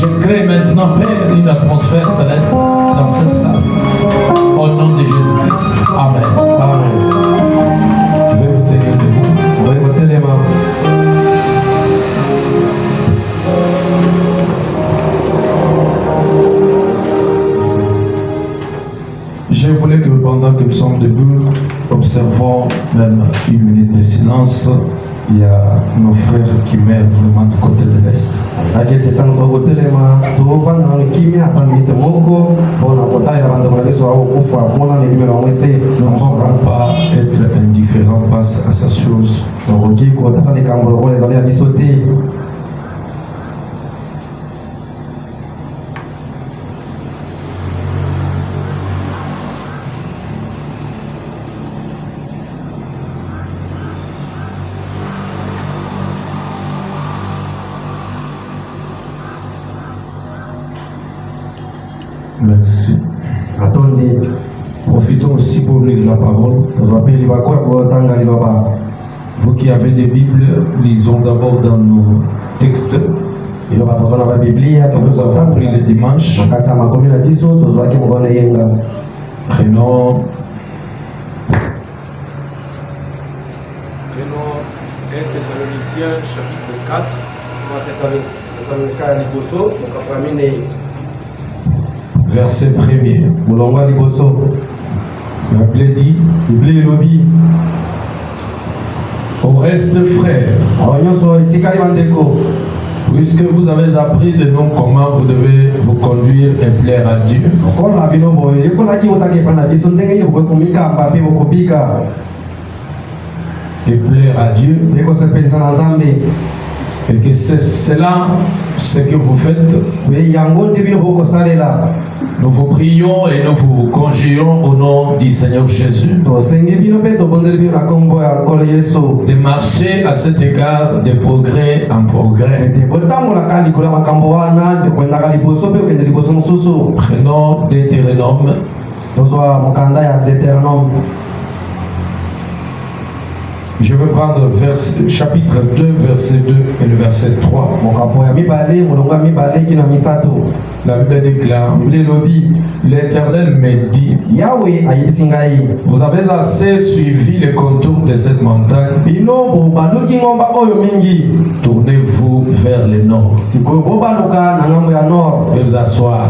Je crée maintenant, Père, une atmosphère céleste dans cette salle. Au nom de Jésus-Christ. Amen. Amen. Je vais vous tenir debout. On va écouter les mains. Je voulais que pendant que nous sommes debout, observons même une minute de silence. Il y a nos frères qui meurent vraiment du côté de l'Est. Akete tanto hotelema to bana kimia tamite moko bona kotaya bando na biso au kufa bona ni bimelo mwese Nous ne pouvons pas être indifférents face à ces choses. to kiko tala likambolo kole zali abisote. Merci. Atondi Profitons aussi pour lire la parole. tozwapeli bakwa kotanga liloba. Vous qui avez des Bibles, lisons d'abord dans nos textes. Liloba tozana ba Biblia Que nous avons pris le dimanche. makati ya makomi na biso tozwaki mokone yenga. Prenons 1 Thessaloniciens chapitre 4. Verset 1er. Mulongo ya liboso La Bible dit: Biblia elobi au reste, frères, awa nyonso etikali bandeko puisque vous avez appris de nous comment vous devez vous conduire et plaire à Dieu, kola bino boye ekolaki otaki epai na biso ndenge nini bokoki komikamba mpe bokobika et plaire à Dieu, ekosepelisa na Nzambe. et que c'est cela ce que vous faites. Yango nde bino bokosalela. Nous vous prions et nous vous conjurons au nom du Seigneur Jésus tosengi bino mpe tobondeli bino na kombo ya nkolo Yesu de marcher à cet égard de progrès en progrès. ete botambolaka likolo ya makambo wana ekwendaka liboso mpe okende liboso mosusu. Prenons Deutéronome tozwa mokanda ya Deutéronome. Je vais prendre chapitre 2, verset 2 et le verset 3. mokapo ya mibale molongo ya mibale kina misato. La Bible déclare: Biblia elobi l'Éternel me dit, Yawe ayebisi ngai vous avez assez suivi les contours de cette montagne, bino bobaluki ngomba oyo mingi, tournez-vous vers le nord. sikoyo bobaluka na ngambo ya nord. Veuillez vous asseoir.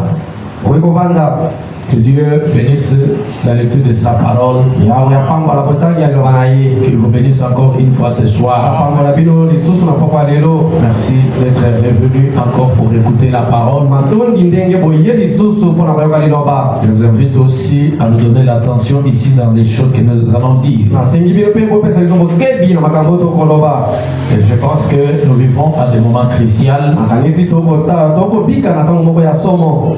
okoki kovanda. Que Dieu bénisse la lecture de sa parole. Yawe apambola botangi ya liloba na ye. Qu'il vous bénisse encore une fois ce soir. apambola bino lisusu na poko ya lelo. Merci d'être revenu encore pour écouter la parole. matondi ndenge boye lisusu mpona koyoka liloba. Je vous invite aussi à nous donner l'attention ici dans les choses que nous allons dire. nasengi bino mpe bopesa biso bokebi na makambo tokoloba. Et je pense que nous vivons à des moments cruciaux. nakanisi tokobika na ntango moko ya somo.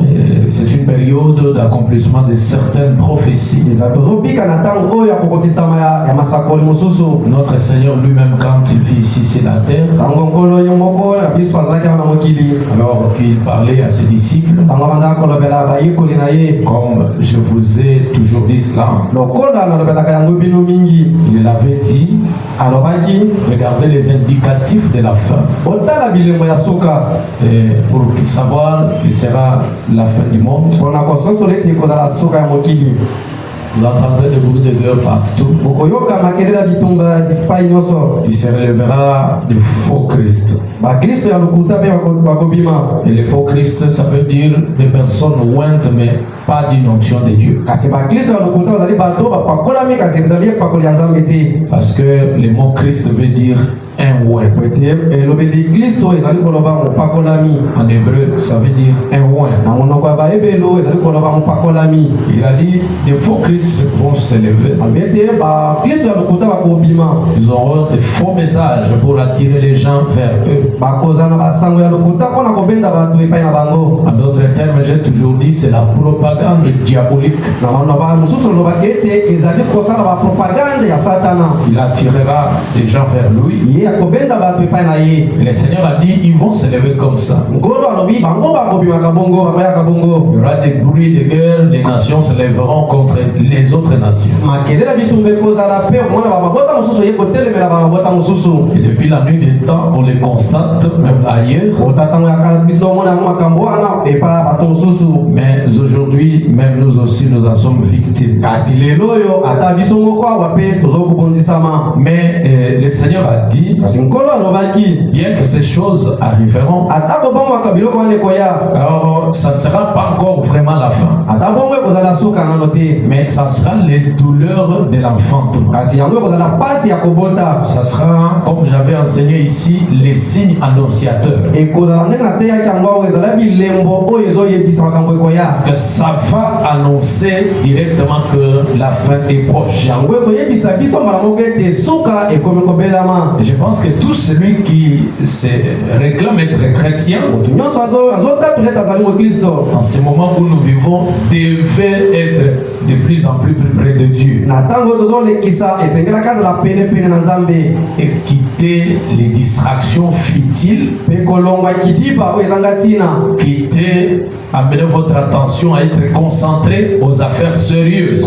C'est une période d'accomplissement de certaines prophéties. eza tozobika na ntango oyo ya kokokisama ya masakoli mosusu. Notre Seigneur lui-même, quand il vit ici sur la terre, ntango nkolo yo moko ya biso azalaki awa na mokili, alors qu'il parlait à ses disciples, ntango abandaka kolobela bayekoli na ye, comme je vous ai toujours dit cela, lokola nalobelaka yango bino mingi, il l'avait dit: alobaki regardez les indicatifs de la fin, otala bilembo ya suka et pour savoir qu'il sera la fin du monde. mpona kososola ete ekozala suka ya mokili. Vous entendrez des bruits de guerre partout. bokoyoka makelele ya bitumba ya disipai nyonso. Il se relèvera de faux Christ. bakristo ya lokuta mpe bakobima. Et les faux Christ, ça veut dire des personnes ointes, mais pas d'une onction de Dieu. kasi bakristo ya lokuta bazali bato bapakolami kasi ezali epakoli ya Nzambe te. Parce que le mot Christ veut dire un oint. ete elobeli kristo ezali koloba mopakolami. En hébreu, ça veut dire un oint. na monoko ya baebelo ezali koloba mopakolami. Il a dit, des faux Christ vont se lever. alobi ete bakristo ya lokuta bakobima. Ils auront des faux messages pour attirer les gens vers eux. bakozala na basango ya lokuta mpona kobenda bato epai na bango. En d'autres termes, j'ai toujours dit dit c'est la propagande diabolique. Il attirera des gens vers lui. Et le Seigneur a dit ils vont se lever comme ça. Il y aura des bruits de guerre, les nations se lèveront contre les autres nations. Et depuis la nuit des temps, on les constate même ailleurs. Mais aujourd'hui, même nous aussi, nous en sommes victimes. Mais le Seigneur a dit, bien que ces choses arriveront, alors ça ne sera pas encore vraiment la fin. Mais ça sera les douleurs de l'enfantement. Ça sera, comme j'avais enseigné ici, les signes annonciateurs. Que ça va annoncer directement que la fin est proche. Et je pense que tout celui qui se réclame être chrétien, en ce moment où nous vivons, devait être de plus en plus près de Dieu. Et quitter les distractions futiles. Quitter, amener votre attention à être concentré aux affaires sérieuses.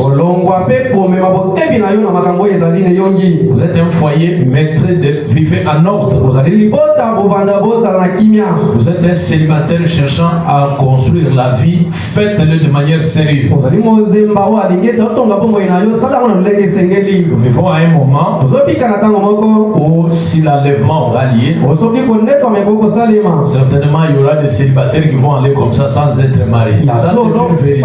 Vous êtes un foyer maître de vivre en ordre. Vous êtes un célibataire cherchant à construire la vie. Faites-le de manière sérieuse. Nous vivons à un moment où si l'enlèvement aura lieu, certainement il y aura des célibataires qui vont aller comme ça sans être mariés. Ça c'est une vérité.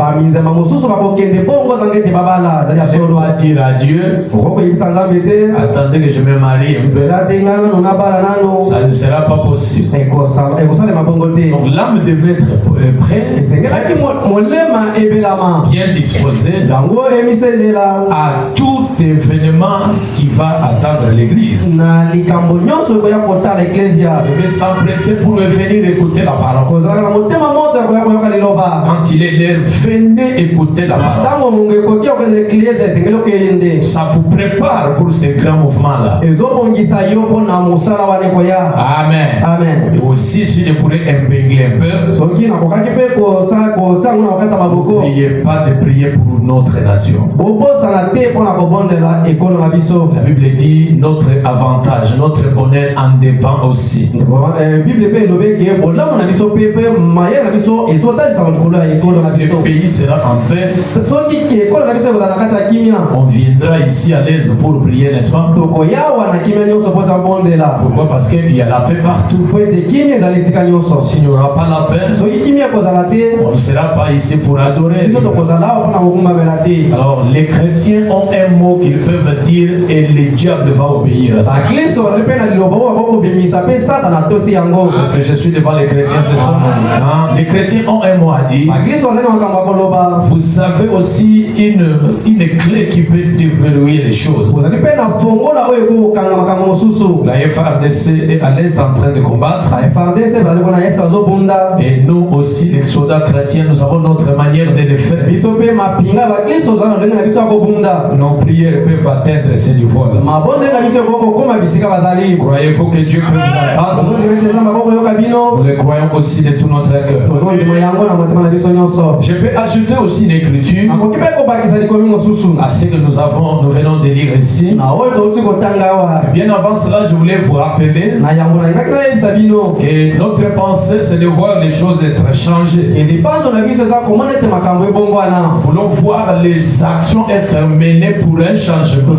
Je ne vais pas dire à Dieu, attendez que je me marie. Ça ne sera pas possible. Donc l'âme devait être prête, bien disposée à tout événement qui va attendre l'église. Il devait s'empresser pour venir écouter la parole. Quand il est l'heure, venez écouter la parole. Ça vous prépare pour ces grands mouvements-là. Amen. Amen. Et aussi, si je pourrais épingler un peu, n'oubliez pas de prier pour notre nation. La Bible dit notre avantage, notre bonheur en dépend aussi. Si le pays sera en paix, on viendra ici à l'aise pour prier, n'est-ce pas? Pourquoi? Parce qu'il y a la paix partout. S'il n'y aura pas la paix, on ne sera pas ici pour adorer. Alors les chrétiens ont un mot qu'ils peuvent dire et le diable va obéir à ça. Parce que je suis devant les chrétiens ce soir. Les chrétiens ont un mot à dire. Vous avez aussi une clé qui peut déverrouiller les choses. La FARDC est à l'est en train de combattre. Et nous aussi, les soldats chrétiens, nous avons notre manière de le faire. Nos prières peuvent atteindre ce niveau-là. Croyez-vous que Dieu peut vous entendre? Nous le croyons aussi de tout notre cœur. Je peux ajouter aussi une écriture à ce que nous venons de lire ici. Bien avant cela, je voulais vous rappeler que notre pensée, c'est de voir les choses être changées. Nous voulons voir les actions être menées pour un changement.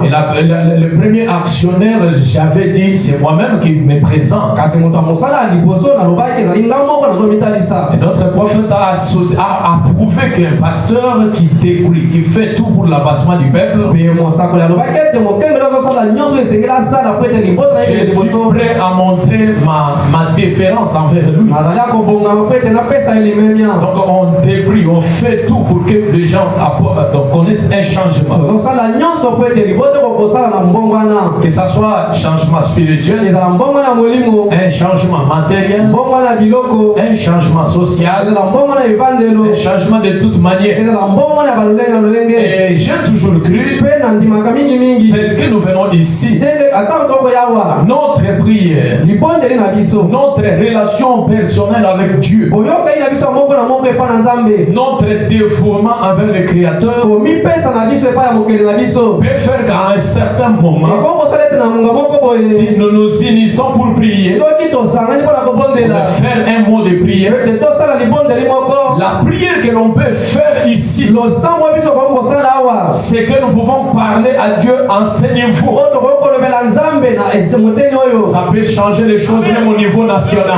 Et le premier actionnaire, j'avais dit, c'est moi-même qui me présente. Et notre prophète a approuvé qu'un pasteur qui décrit, qui fait tout pour l'abassement du peuple, je suis prêt à montrer ma déférence envers lui. Donc on débrouille, on fait tout pour que les gens connaissent un changement. Que ce soit un changement spirituel, un changement matériel, un changement social, un changement de toute manière. Et j'ai toujours cru que nous venons ici, notre prière, notre relation personnelle avec Dieu, notre dévouement envers le Créateur peut faire qu'à un certain moment, si nous nous unissons pour prier, pour faire un mot de prière, la prière que l'on peut faire ici, c'est que nous pouvons parler à Dieu en ce niveau. Ça peut changer les choses même au niveau national.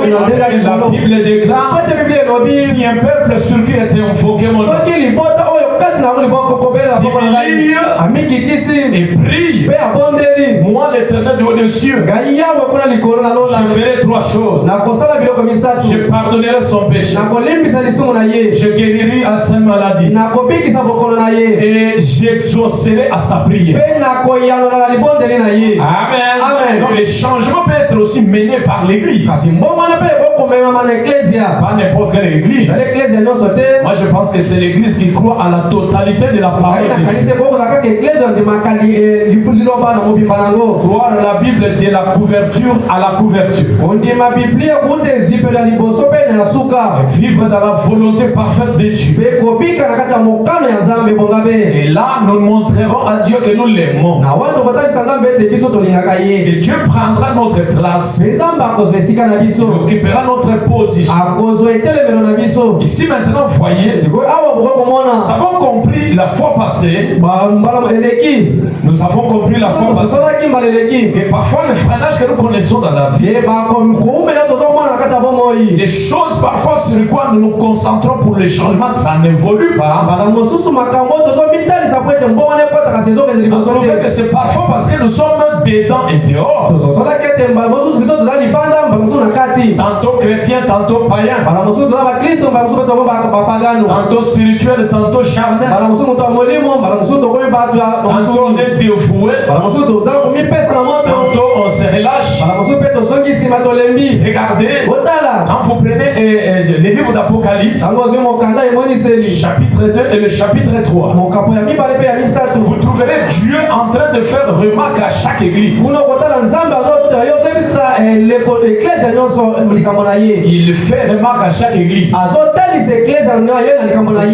La Bible déclare, si un peuple sur qui était invoqué mon nom, et prie, moi l'Éternel du haut des cieux, je ferai trois choses. Je pardonnerai son péché, je guérirai à sa maladie, et j'exaucerai à sa prière. Amen. Donc les changements peuvent être aussi menés par l'église, pas n'importe quelle église. Moi je pense que c'est l'église qui croit à la totalité de la parole de Dieu. Croire la Bible de la couverture à la couverture. Vivre dans la volonté parfaite de Dieu. Et là, nous montrerons à Dieu que nous l'aimons. Et Dieu prendra notre place. Il occupera notre position. Ici maintenant, voyez, nous avons compris la fois passée. Nous avons compris la fois passée que parfois le freinage que nous connaissons dans la vie, les choses parfois sur lesquelles nous nous concentrons pour les changements, ça n'évolue pas. On trouve que c'est parfois parce que nous sommes dedans et dehors. Tantôt chrétien, tantôt païen. Tantôt spirituel, tantôt charnel. Tantôt on est dévoué. Tantôt on se relâche. Regardez, quand vous prenez les livres d'Apocalypse, chapitre 2 et le chapitre 3, vous trouverez Dieu en train de faire remarque à chaque église. Il fait remarque à chaque église.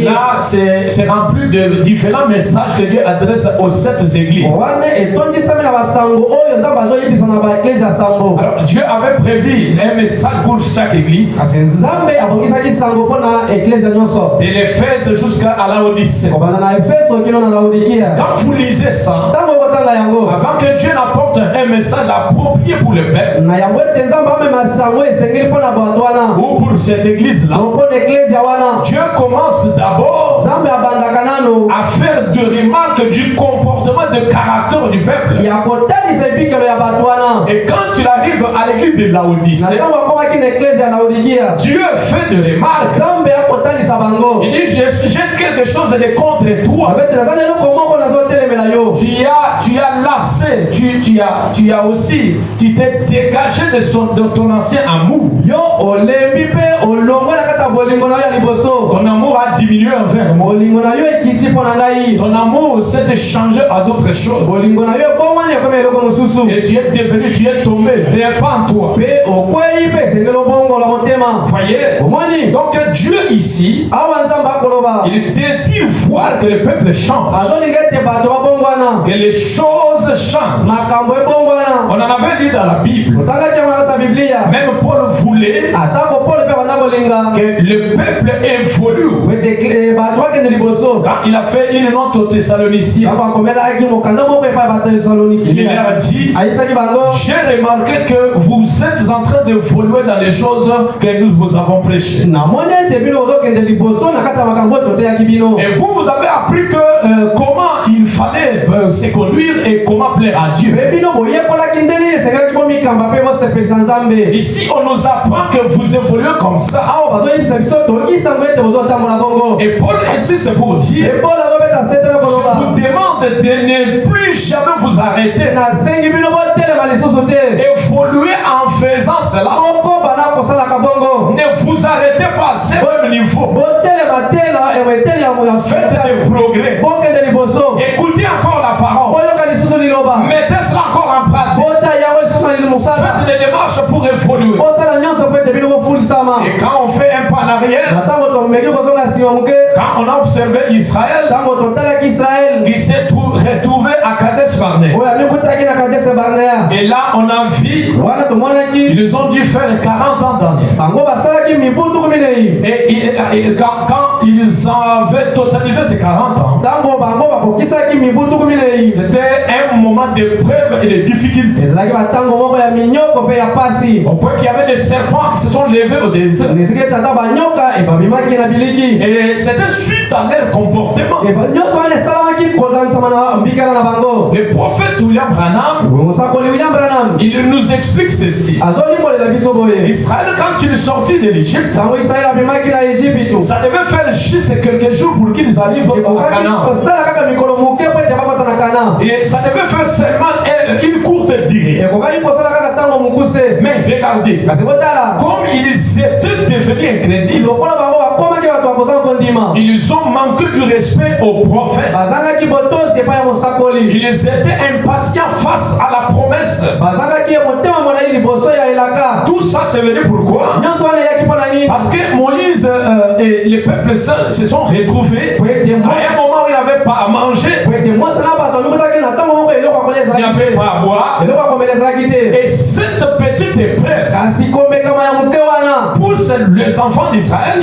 Là, c'est rempli de différents messages que Dieu adresse aux 7 églises. Alors, Dieu avait prévu un message pour chaque église. De l'Éphèse jusqu'à Laodicée. Quand vous lisez ça, avant que Dieu n'apporte un message approprié pour le peuple, ou pour cette église-là, Dieu commence d'abord à faire des remarques du comportement de caractère du peuple. Et quand tu arrives à l'église de Laodicée, Dieu fait des remarques. Il dit, j'ai quelque chose de contre toi. Tu as lassé, tu t'es dégagé de ton ancien amour. Ton amour a diminué envers moi. Ton amour s'est changé à d'autres choses. Et tu es devenu, tu es tombé. Répands-toi. Voyez? Donc Dieu ici, il désire voir que le peuple change. Que les choses changent. On en avait dit dans la Bible. Même Paul voulait que le peuple évolue. Quand il a fait une note aux Thessaloniciens, il leur a dit, j'ai remarqué que vous êtes en train d'évoluer dans les choses que nous vous avons prêchées. Et vous avez appris que comment il fallait se conduire et comment plaire à Dieu. Ici, on nous apprend que vous évoluez comme ça. Et Paul insiste pour dire, je vous demande de ne plus jamais vous arrêter. Évoluez en faisant cela. Ne vous arrêtez pas à ce même niveau. Faites des progrès. Écoutez encore la parole. Mettez cela encore en pratique. Faites des démarches pour évoluer. Et quand on fait un pas en arrière, quand on a observé Israël, qui s'est retrouvé à Kadesh Barnea. Et là, on a vu, ils ont dû faire 40 ans dernier. Et quand ils avaient totalisé ces 40 ans, c'était un moment d'épreuve et de difficulté. Au point qu'il y avait des serpents qui se sont levés au désert. Et c'était suite à leur comportement. Le prophète William Branham, il nous explique ceci. Israël, quand il est sorti de l'Égypte, ça devait faire juste quelques jours pour qu'ils arrivent au Canaan. Et ça devait faire seulement une courte durée. Mais regardez, comme ils étaient devenus incrédules, ils ont manqué du respect aux prophètes. Ils étaient impatients face à la promesse. Tout ça c'est venu pourquoi? Parce que Moïse et le peuple se sont retrouvés à un moment où il n'avait pas à manger, il n'y avait pas à boire. Et cette petite épreuve pousse les enfants d'Israël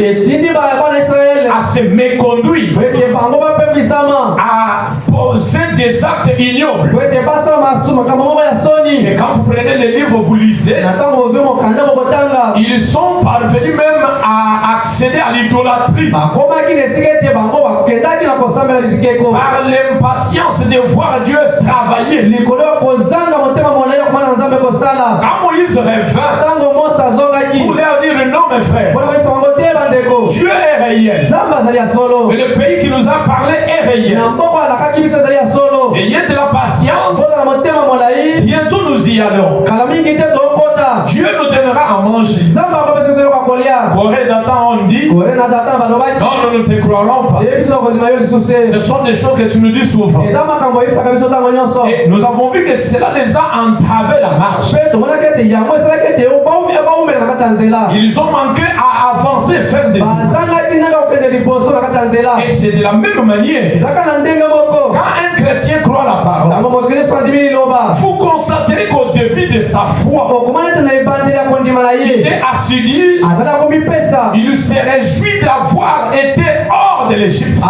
à se méconduire, à poser des actes ignobles. Et quand vous prenez les livres, vous lisez, ils sont parvenus même à accéder à l'idolâtrie par l'impatience de voir Dieu travailler. Quand Moïse revint pour leur dire non mes frères, Dieu est réel et le pays qui nous a parlé est réel. Ayez de la patience, bientôt nous y allons. Dieu nous donnera à manger. Corée d'antan on dit, non, nous ne te croirons pas. Ce sont des choses que tu nous dis souvent. Et nous avons vu que cela les a entravé la marche. Ils ont manqué à avancer et faire des choses. Et c'est de la même manière. Quand un chrétien croit la parole, vous constaterez qu'au début de sa foi, il est assidu, il se réjouit d'avoir été hors de l'Égypte.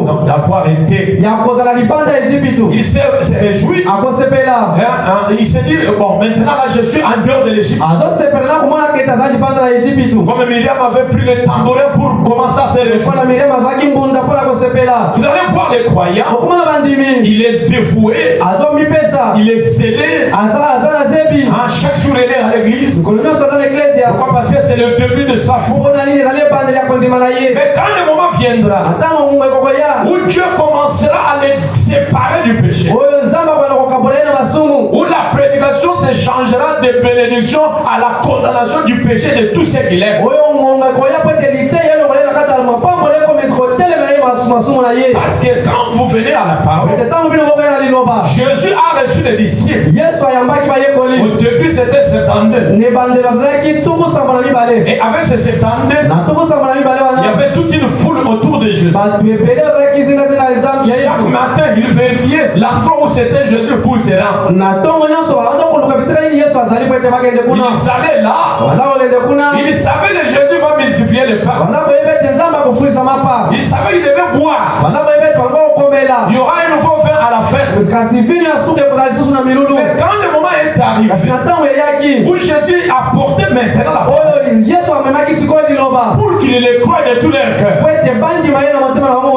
Donc d'avoir été. Il se réjouit. Il se dit, bon, maintenant là je suis en dehors de l'Égypte. Comme Myriam avait pris le tambourin pour commencer à se réjouir. Vous allez voir les croyants. Il est dévoué. Il est scellé. Chaque jour il est à l'église. Pourquoi? Parce que c'est le début de sa foi. Mais quand le moment viendra où Dieu commencera à les séparer du péché, où la prédication se changera de bénédiction à la condamnation du péché de tous ceux qui l'aiment. Parce que quand vous venez à la parole, Jésus a reçu les disciples. Au début c'était 72. Et avec ces 72, il y avait toute une foule autour de Jésus. Chaque matin, il vérifiait l'endroit où c'était Jésus pour se rendre. Ils allaient là. Ils savaient que Jésus va multiplier les pains. Ils savaient qu'ils devaient boire. Il y aura un nouveau vin à la fête. Mais quand le moment est arrivé, où Jésus a porté maintenant la parole, pour qu'ils le croient de tout leur cœur,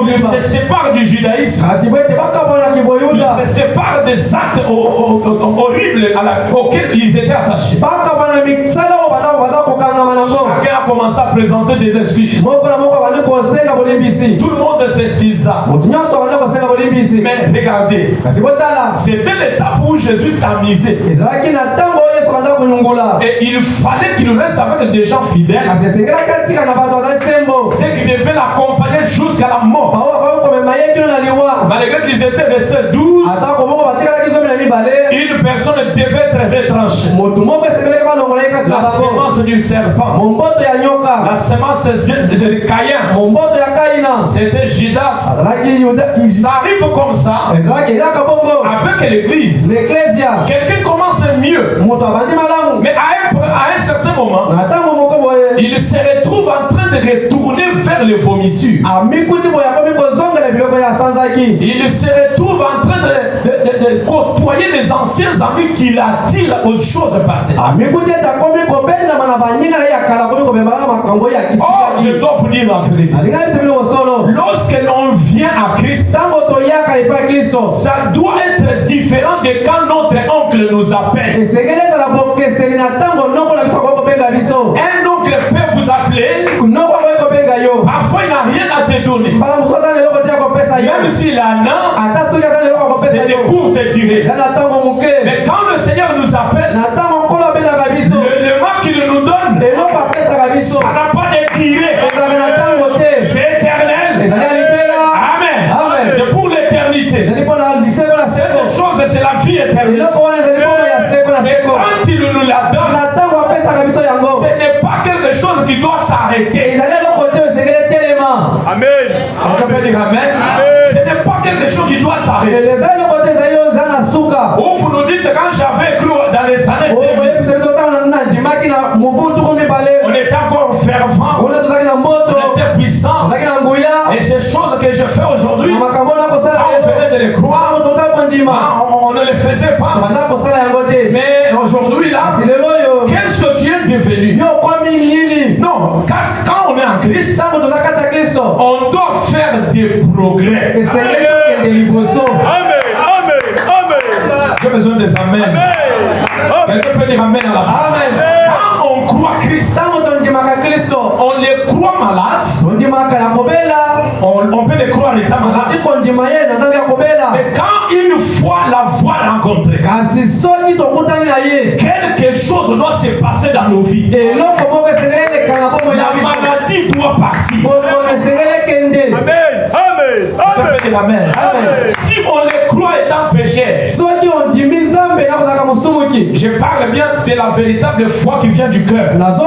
ils se séparent du judaïsme. Ils se séparent des actes horribles auxquels ils étaient attachés. Chacun a commencé à présenter des excuses. Tout le monde s'excusa. Mais regardez, c'était l'étape où Jésus t'a misé. Et il fallait qu'il reste avec des gens fidèles. C'est qui devaient l'accompagner jusqu'à la mort. Malgré qu'ils étaient restés 12, une personne devait être retranchée. La semence du serpent, la semence de Caïn, c'était Judas. Ça arrive comme ça avec l'église. Quelqu'un commence mieux, mais à un certain moment, il se retrouve en train de retourner vers les vomissures. Il se retrouve en train de côtoyer les anciens amis qu'il attire aux choses passées. Oh, je dois vous dire la vérité. Lorsque l'on vient à Christ, ça doit être différent de quand notre oncle nous appelle. Un oncle peut vous appeler. Parfois il n'a rien à te donner. Même s'il en a, c'est de courte durée. Mais quand le Seigneur nous appelle, l'élément qu'il nous donne, ça n'a pas de durée. C'est éternel. Amen. C'est pour l'éternité. Cette chose, c'est la vie éternelle. Et quand il nous la donne, ce n'est pas quelque chose qui doit s'arrêter. Amen. Quelqu'un peut dire amen. Ce n'est pas quelque chose qui doit s'arrêter. Ou vous nous dites quand j'avais cru dans les années 2000, on était encore fervent, on était puissant. Et ces choses que je fais aujourd'hui, on venait de les croire, on ne les faisait pas. Mais aujourd'hui là, qu'est-ce que tu es devenu? Non, quand on est en Christ, on doit faire des progrès. J'ai besoin des amens. Quelqu'un peut dire amen à la parole. Quand on croit Christ, on les croit malades. On peut les croire étant malades. Mais quand une fois la voix rencontrée, quelque chose doit se passer dans nos vies. La maladie doit partir. Amen. Si on les croit étant pécheurs, je parle bien de la véritable foi qui vient du cœur. Quand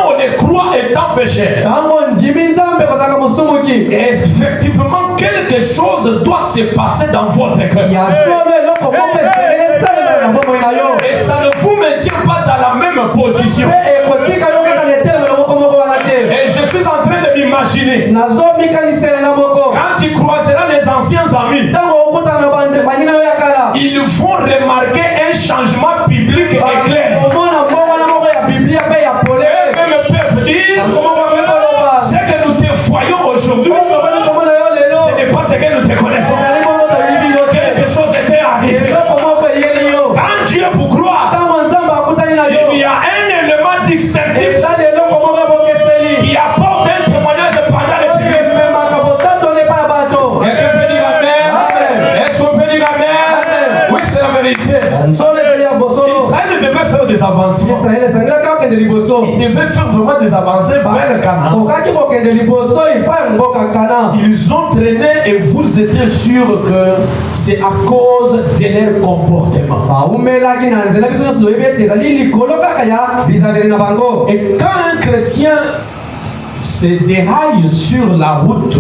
on les croit étant pécheurs, effectivement quelque chose doit se passer dans votre cœur. Et ça ne vous maintient pas dans la même position. Et je suis en train de m'imaginer quand tu croiseras les anciens amis, ils vont remarquer un changement biblique et clair. Eux-mêmes peuvent dire ce que nous te voyons aujourd'hui, ce n'est pas ce que nous te connaissons. Quelque chose était arrivé. Quand Dieu vous croit, il y a un élément distinctif qui apporte un témoignage pendant les prières. Quelqu'un peut dire amen. Est-ce qu'on peut dire amen? Oui, c'est la vérité. Israël devait faire des avancées. Il devait faire vraiment des avancées vers Canaan. Ils ont traîné et vous étiez sûr que c'est à cause de leur comportement. Et quand un chrétien se déraille sur la route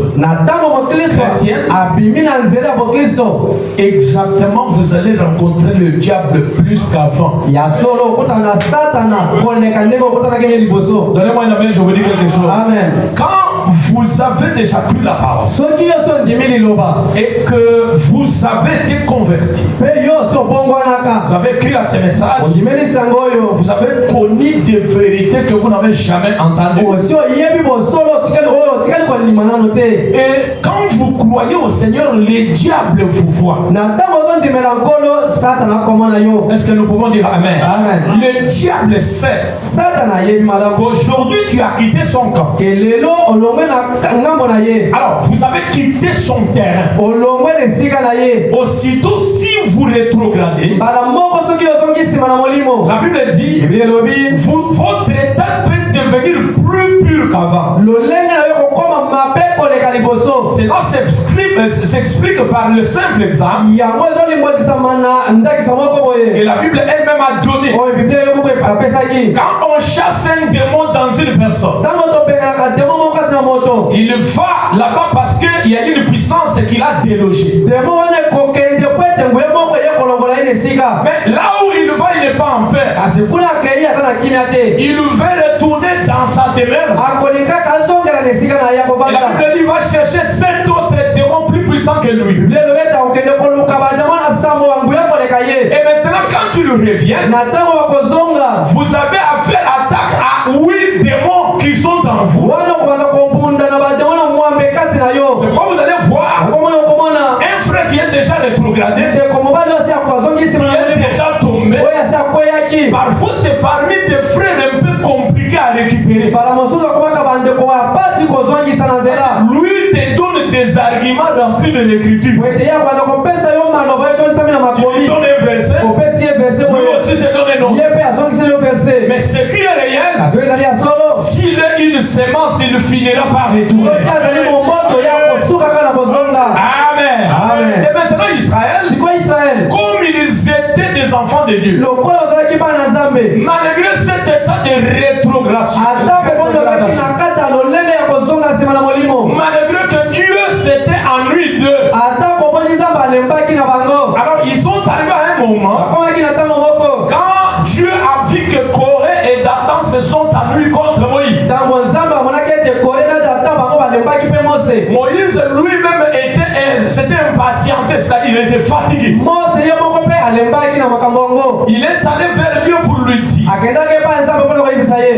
chrétienne, exactement vous allez rencontrer le diable plus qu'avant. Donnez-moi une amen, je vous dis quelque chose. Amen. Quand vous avez déjà cru la parole et que vous avez été converti, vous avez cru à ce message, vous avez connu des vérités que vous n'avez jamais entendues. Et quand vous croyez au Seigneur, les diables vous voient. Est-ce que nous pouvons dire Amen? Amen. Le diable sait qu'aujourd'hui tu as quitté son camp. Alors vous avez quitté son terrain. Aussitôt si vous rétrogradez, la Bible dit votre état peut devenir plus pur qu'avant. Cela s'explique par le simple exemple et la Bible elle-même a donné. Quand on chasse un démon dans une personne, il va là-bas parce qu'il y a une puissance qu'il a délogée. Mais là où il va, il n'est pas en paix. Il veut retourner dans sa demeure. Et la Bible dit va chercher 7 autres démons plus puissants que lui. Et maintenant quand tu le reviens, vous avez affaire à 8 démons qui sont en vous. C'est quoi vous allez voir un frère qui est déjà rétrogradé, qui est déjà tombé. Parfois c'est parmi des frères un peu compliqués à récupérer. Lui te donne des arguments remplis de l'écriture. Il donne un verset, lui aussi te donne un autre. Mais ce qui est réel, s'il est une sémence, il finira par retourner. Amen. Et maintenant Israël, comme ils étaient des enfants de Dieu, malgré cet état de rétrogradation, malgré que Dieu s'était ennuyé d'eux, alors ils sont arrivés à un moment quand Dieu a vu que Corée et Dathan se sont ennuyés contre Moïse. Moïse lui-même s'était impatienté, c'est-à-dire il était fatigué. Il est allé vers Dieu pour lui dire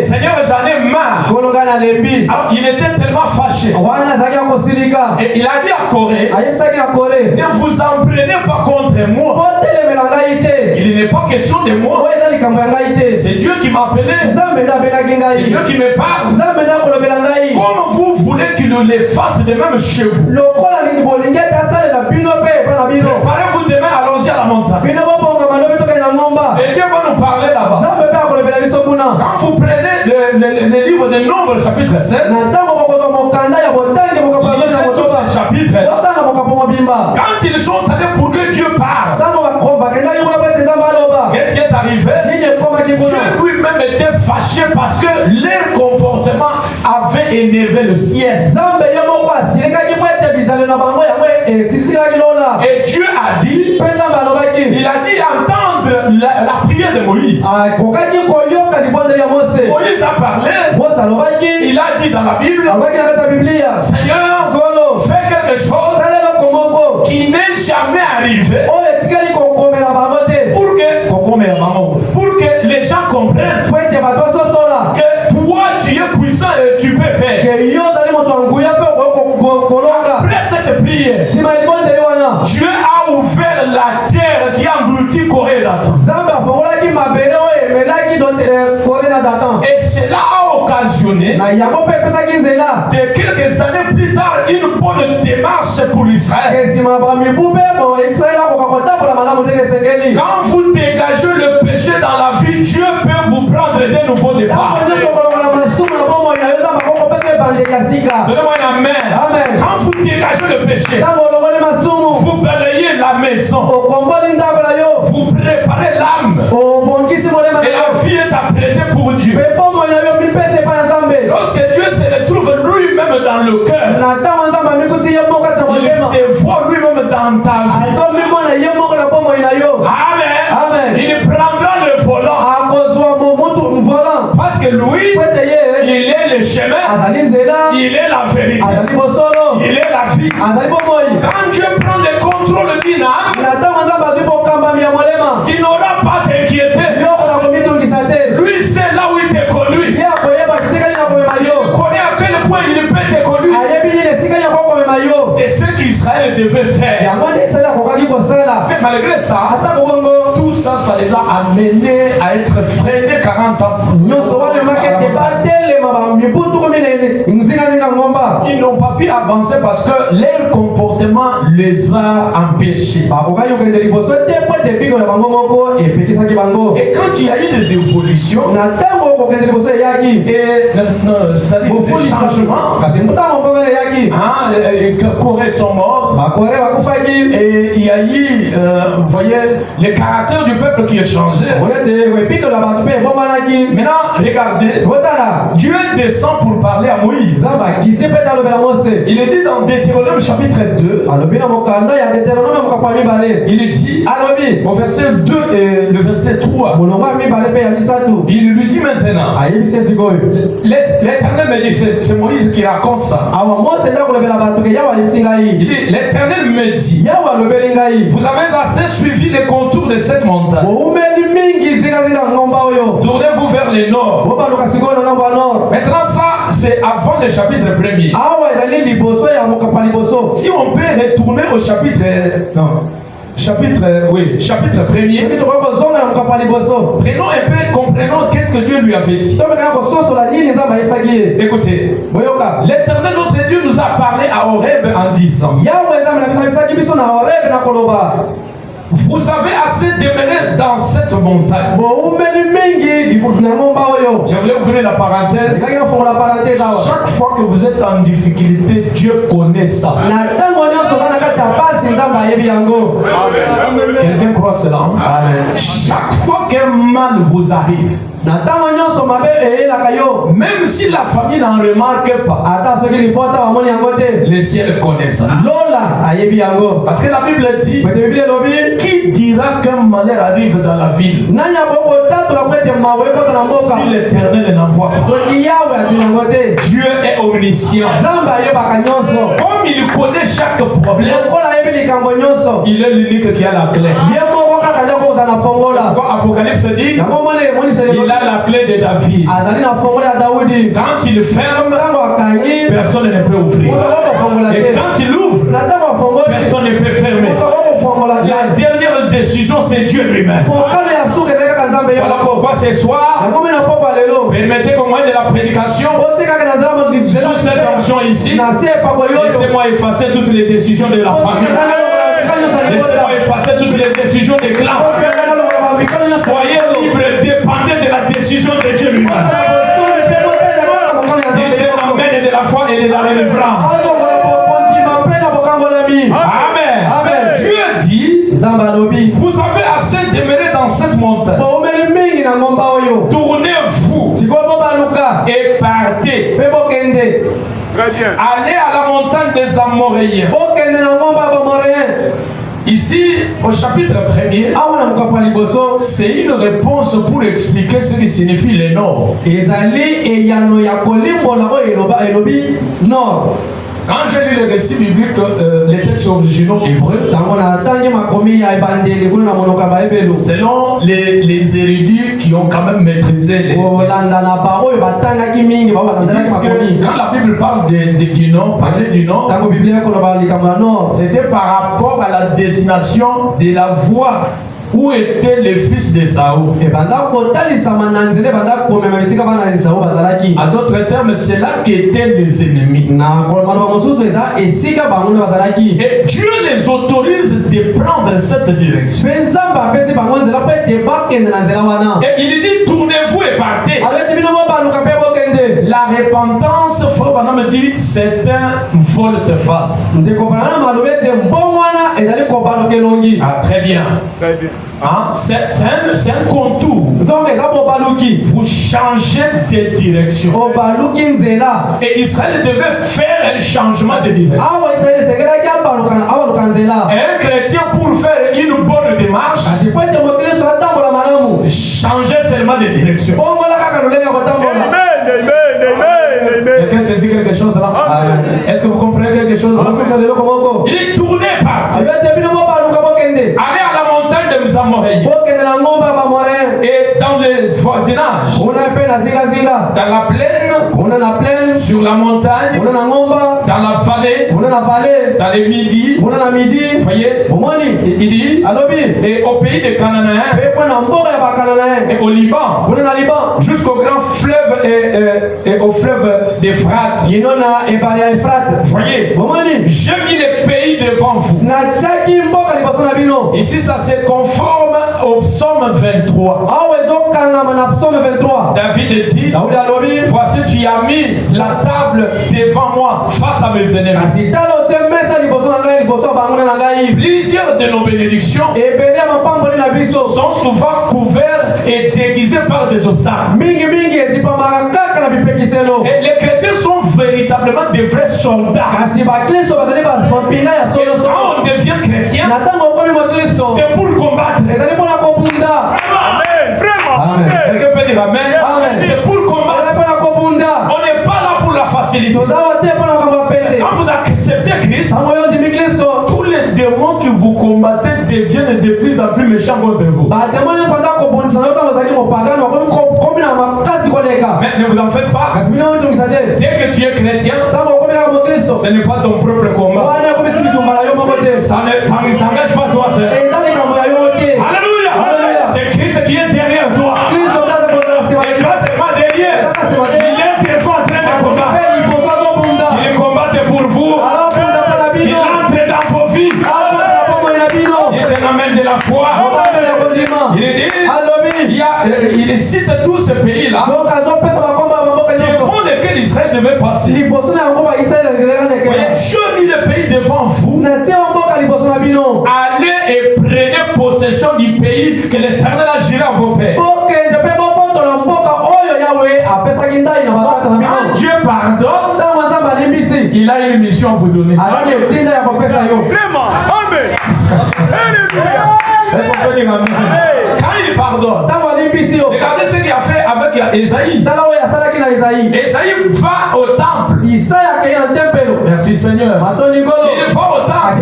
Seigneur, j'en ai marre. Alors il était tellement fâché. Et il a dit à Corée, ne vous en prenez pas contre moi. Il n'est pas question de moi. C'est Dieu qui m'a appelé. C'est Dieu qui me parle. Comme vous voulez qu'il le fasse de même chez vous. Préparez-vous demain, allons-y à la montagne. Et Dieu va nous parler là-bas. Quand vous prenez le livre de Nombres chapitre 16, chapitre, quand ils sont allés pour que Dieu parle, qu'est-ce qui est arrivé? Dieu lui-même était fâché parce que leur comportement avait énervé le ciel. Et Dieu a dit, il a dit entendre la prière de Moïse. Moïse a parlé, il a dit dans la Bible, Seigneur, fais quelque chose qui n'est jamais arrivé pour que les gens comprennent que toi tu es puissant et tu peux faire. Après cette prière, Dieu a ouvert la terre qui a englouti Corée et Dathan. Et cela a occasionné de quelques années plus tard une bonne démarche pour Israël. Quand vous dégagez le péché dans la vie, Dieu peut vous prendre de nouveaux départs. Donnez-moi un amen. Quand vous dégagez le péché, vous balayez la maison, vous préparez l'âme, et la vie est apprêtée pour Dieu. Lorsque Dieu se retrouve chemin, il est la vérité, il est la vie. Quand Dieu prend le contrôle d'une âme, tu n'auras pas d'inquiété. Lui, c'est là où il te conduit. Il connaît à quel point il peut te conduire. C'est ce qu'Israël devait faire. Mais malgré ça, tout ça, ça les a amenés à être freinés 40 ans. Ils n'ont pas pu avancer parce que leur comportement les a empêchés. Et quand il y a eu des évolutions, des changements, les Corées sont morts, et il y a eu, vous voyez, le caractère du peuple qui a changé. Maintenant, regardez, Dieu descend pour parler à Moïse. Il est dit dans Deutéronome chapitre 2, il est dit au verset 2 et le verset 3, il lui dit maintenant, l'Éternel me dit, c'est Moïse qui raconte ça. Il dit, l'Éternel me dit, vous avez assez suivi les contours de cette montagne. Tournez-vous vers le nord. Maintenant ça, c'est avant le chapitre 1er. Si on peut retourner au chapitre 1er. Prenons un peu, comprenons qu'est-ce que Dieu lui avait dit. Écoutez, l'Éternel notre Dieu nous a parlé à Horeb en disant, vous avez assez demeuré dans cette montagne. Je voulais ouvrir la parenthèse. Chaque fois que vous êtes en difficulté, Dieu connaît ça. Quelqu'un croit cela? Amen. Chaque fois qu'un mal vous arrive, même si la famille n'en remarque pas, le ciel connaît ça. Parce que la Bible dit, qui dira qu'un malheur arrive dans la ville si l'Éternel n'envoie pas? Dieu est omniscient. Comme il connaît chaque problème, il est l'unique qui a la clé. Apocalypse dit, il a la clé de David. Quand il ferme, personne ne peut ouvrir. Et quand il ouvre, personne ne peut fermer. La dernière décision, c'est Dieu lui-même. Voilà pourquoi ce soir, permettez qu'au moyen de la prédication, sous cette onction ici, laissez-moi effacer toutes les décisions de la famille. Laissez-moi effacer toutes les décisions des clans. Soyez libres, dépendez de la décision de Dieu lui-même. Dites l'amen de la foi et de la délivrance. Amen. Dieu dit, vous avez assez demeuré dans cette montagne. Tournez-vous et partez. Très bien. Allez à la montagne des Amoréens. Ici, au chapitre 1er, c'est une réponse pour expliquer ce qui signifie le nord. Quand j'ai lu les récits bibliques, les textes originaux hébreux, selon les érudits qui ont quand même maîtrisé les... Quand la Bible parle du nord, c'était par rapport à la destination de la voie où étaient les fils de Saoul. À d'autres termes, c'est là qu'étaient les ennemis. Et Dieu les autorise de prendre cette direction. Et il dit, tournez-vous et partez. La repentance, Frère Branham dit, c'est un volte-face. Ah, très bien. Très bien. Hein? C'est un contour. Vous changez de direction. Et Israël devait faire un changement de direction. Et un chrétien, pour faire une bonne démarche, changer seulement de direction. choses là? Est-ce que vous comprenez quelque chose là? Il est tourné parti. Allez à la montagne de Mzamorei. Et dans le voisinage, dans la plaine, sur la montagne, dans la vallée, dans les midis, vous voyez, il dit, et au pays des Cananéens, et au Liban, jusqu'au grand fleuve et au fleuve d'Euphrate. Vous voyez, j'ai mis les pays devant vous. Ici, ça se conforme au psaume 23. David dit, voici, tu as mis la table devant moi face à mes ennemis. Plusieurs de nos bénédictions sont souvent couverts et déguisés par des obstacles. Et les chrétiens sont véritablement des vrais soldats. Et quand on devient chrétien, c'est pour combattre. Amen. Quelqu'un peut dire amen. C'est pour combattre. On n'est pas là pour la facilité. Quand vous acceptez Christ, tous les démons que vous combattez deviennent de plus en plus méchants contre vous. Mais ne vous en faites pas. Dès que tu es chrétien, ce n'est pas ton propre combat. Ça ne t'engage pas toi seul. Alléluia. C'est Christ qui est derrière toi. Et toi, c'est pas derrière. Il est devant en train de combattre. Il combatte pour vous. Il entre dans vos vies. Il te ramène de la foi. Il dit, il cite tous ces pays-là devant lesquels Israël devait passer. Voyez, je mis le pays devant vous. Allez et prenez possession du pays que l'Éternel a juré à vos pères. Quand Dieu pardonne, il a une mission à vous donner. Est-ce qu'on peut dire amen? Quand il pardonne, regardez ce qu'il a fait avec Esaïe. Esaïe va au temple. Merci Seigneur. Il va au temple.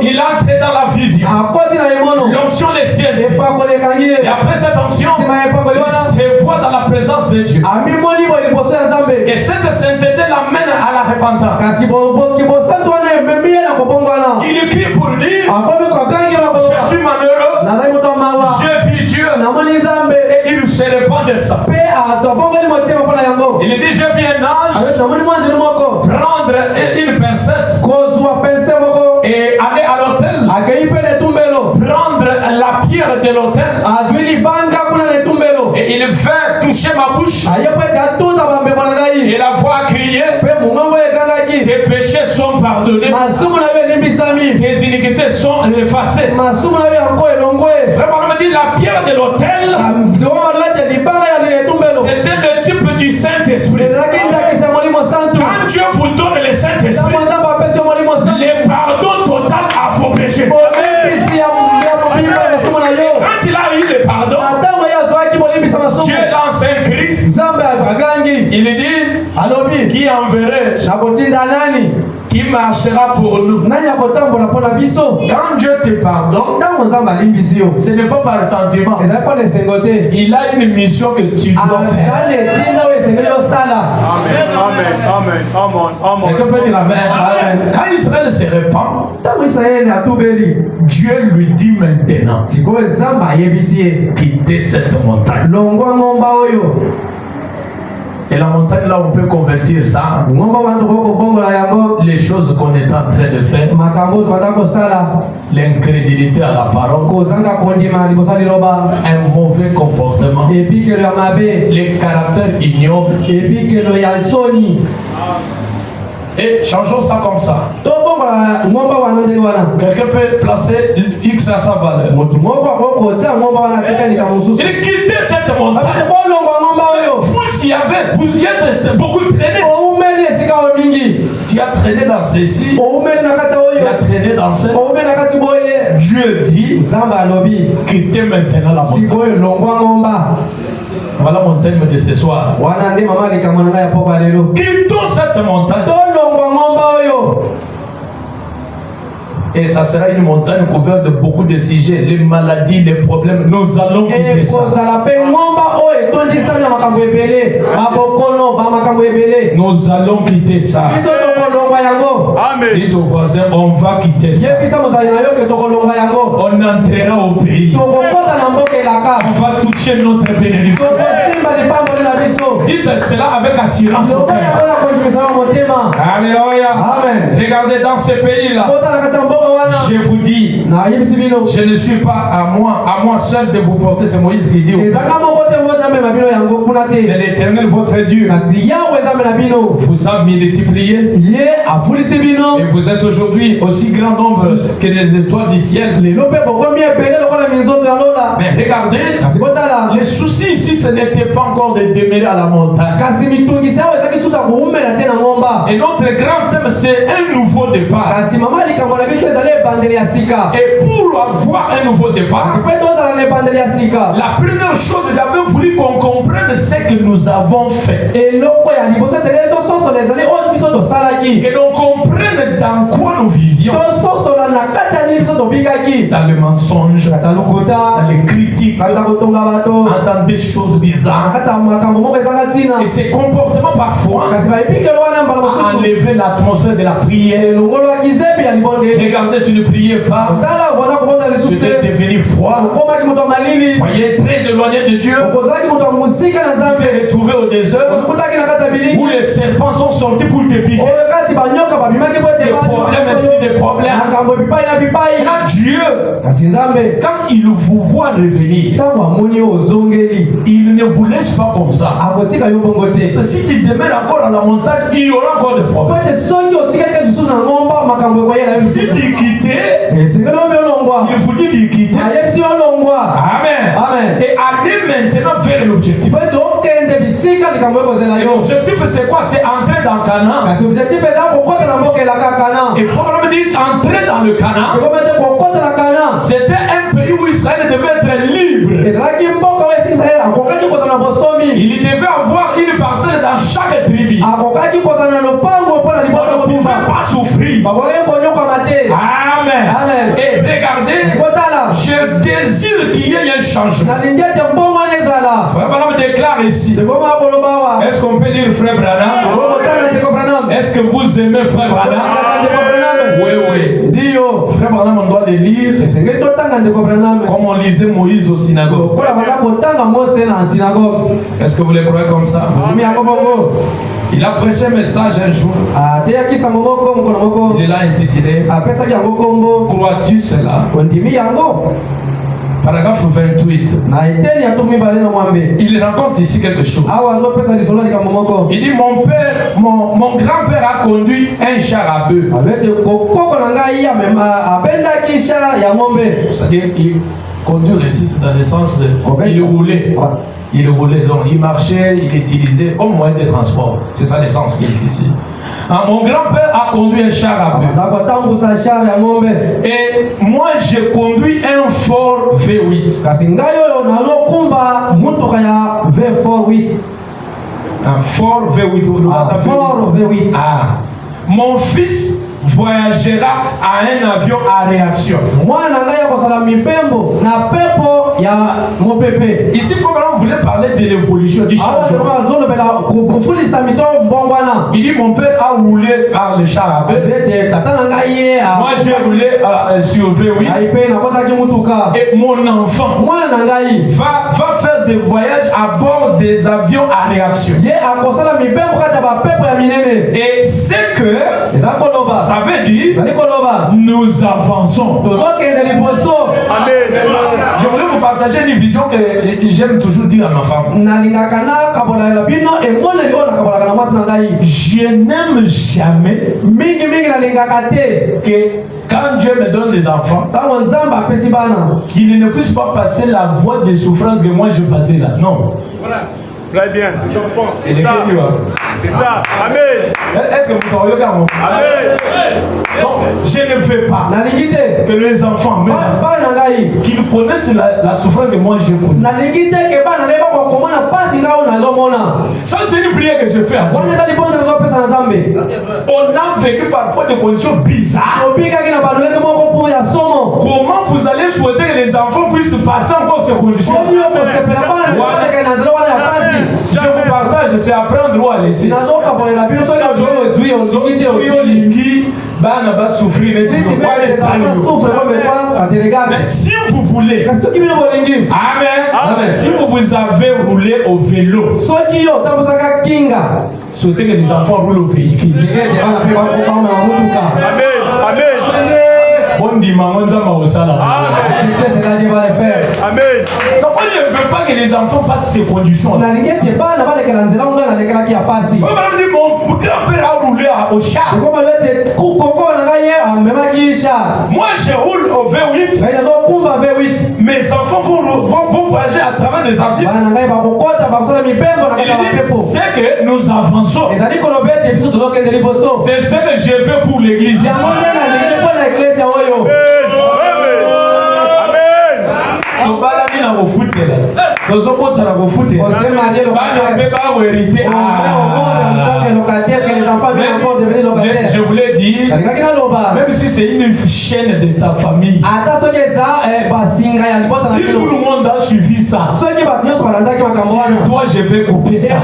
Il entre dans la vision. L'onction les sièges. Et après cette onction, il se voit dans la présence de Dieu. Et cette sainteté l'amène à la repentance. Il écrit pour dire, je suis malheureux, j'ai vu Dieu, et il se répand de ça. Il dit, j'ai vu un ange prendre une pincette et aller à l'autel, prendre la pierre de l'autel, et il vint toucher ma bouche, et la voix a crié, tes péchés sont pardonnés, tes iniquités sont effacées. Vraiment, on me dit la pierre de l'autel, c'était le type du Saint-Esprit. Quand Dieu vous donne le Saint-Esprit, le pardon total à vos péchés. Quand il a eu le pardon, Dieu lance un cri. Il dit, qui enverrai, qui marchera pour nous. Quand Dieu te pardonne, ce n'est pas par sentiment. Il a une mission que tu dois faire. Amen. Quelqu'un peut dire amen. Quand Israël se répand, Dieu lui dit maintenant, quittez cette montagne. Et la montagne là, on peut convertir ça. Les choses qu'on est en train de faire. L'incrédulité à la parole. Un mauvais comportement. Les caractères ignobles. Et changeons ça comme ça. Quelqu'un peut placer X à sa valeur. Il quittez cette montagne. Vous y êtes beaucoup traîné. Tu as traîné dans ceci. Tu as traîné dans ceci. Dieu dit, quittez maintenant la montagne. Voilà mon thème de ce soir. Quittons cette montagne. Et ça sera une montagne couverte de beaucoup de sujets, les maladies, les problèmes. Nous allons quitter ça. Nous allons quitter ça. Amen. Dites aux voisins, on va quitter ça. On entrera au pays. On va toucher notre bénédiction. Dites cela avec assurance. Alléluia. Amen. Regardez dans ce pays-là. Je vous dis, je ne suis pas à moi seul de vous porter. C'est Moïse qui dit. Mais l'Éternel, votre Dieu, vous a multiplié. Et vous êtes aujourd'hui aussi grand nombre que les étoiles du ciel. Mais regardez, les soucis ici, ce n'était pas encore de demeurer à la montagne. Et notre grand thème, c'est un nouveau départ. Et pour avoir un nouveau départ, la première chose que j'avais voulu qu'on comprenne, c'est que nous avons fait. Que l'on comprenne dans quoi nous vivions. Dans le mensonge, dans les critiques, dans des choses bizarres. Et ces comportements parfois enlever l'atmosphère de la prière. Regardez, tu ne priais pas. Tu étais devenu froid. Soyez très éloigné de Dieu. Tu t'es retrouvé au désert où les serpents sont sortis pour te piquer. Des problèmes ici, des problèmes. Quand Dieu, quand il vous voit revenir, il ne vous laisse pas comme ça. Si tu demeures encore à la montagne, il y aura encore des problèmes. Si tu quittes, il vous dit de quitter. Amen. Et aller maintenant vers l'objectif. L'objectif c'est quoi? C'est entrer dans Canaan. Il faut vraiment dire entrer dans le Canaan. C'était un pays où Israël devait être libre. Il devait avoir une parcelle dans chaque tribu. On ne pouvait pas souffrir. Amen. Et regardez, je désire qu'il y ait un changement. Frère Branham déclare ici. Est-ce qu'on peut dire Frère Branham? Est-ce que vous aimez Frère Branham? Oui. Frère Branham, on doit le lire comme on lisait Moïse au synagogue. Est-ce que vous le croyez comme ça? Il a prêché un message un jour. Il est là intitulé Crois-tu cela? Paragraphe 28. Il raconte ici quelque chose. Il dit mon grand-père a conduit un char à bœuf. C'est-à-dire il conduit ici dans le sens de il roulait. Il roulait, donc il marchait, il utilisait comme moyen de transport. C'est ça le sens qu'il est ici. Mon grand-père a conduit un char à bœuf. Et moi, j'ai conduit un Ford V8. Un Ford V8. Ford V8. Mon fils voyagera à un avion à réaction. Ici, vous voulez parler de l'évolution du changement. Il dit mon père a roulé par le char à bœuf. Moi j'ai roulé sur V8. Et mon enfant va faire des voyages à bord des avions à réaction. Et c'est que ça veut dire nous avançons. Amen. Je voulais vous partager une vision que j'aime toujours dire à ma femme. Je n'aime jamais que quand Dieu me donne des enfants, qu'il ne puisse pas passer la voie de souffrance que moi je passais là. Non. Très bien. Et les c'est ça. Amen. Est-ce que vous t'en regardez? Amen. Non, je ne veux pas que les enfants, mes enfants, qu'ils connaissent la souffrance que moi j'ai connue. Ça, c'est une prière que je fais à Dieu. On a vécu parfois des conditions bizarres. Comment vous allez souhaiter que les enfants puissent passer encore ces conditions? Je vous partage, c'est apprendre ou à laisser. Mais si vous voulez, Amen. Si vous avez roulé au vélo, souhaitez que les enfants roulent au véhicule. Amen. Bon dimanche, Amen. Donc moi je ne veux pas que les enfants passent ces conditions. Mon grand-père a roulé au char. Moi je roule au V8. Mes enfants vont voyager à travers des avions. C'est que nous avançons. C'est ce que je fais pour l'église. Je voulais dire, même si c'est une chaîne de ta famille, si tout le monde a suivi ça, toi je vais couper ça.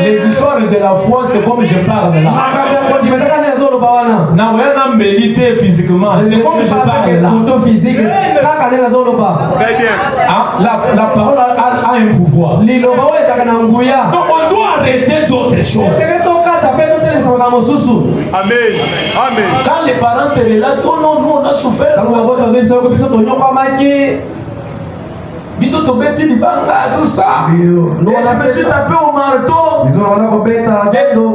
Les histoires de la foi, c'est comme je parle là. Physiquement, c'est comme je parle là. La parole a un pouvoir. Donc on doit arrêter d'autres choses. Amen. Quand les parents te relatent, oh non, nous on a souffert. Bito tobeti libanga, tout ça. Je me suis tapé au marteau.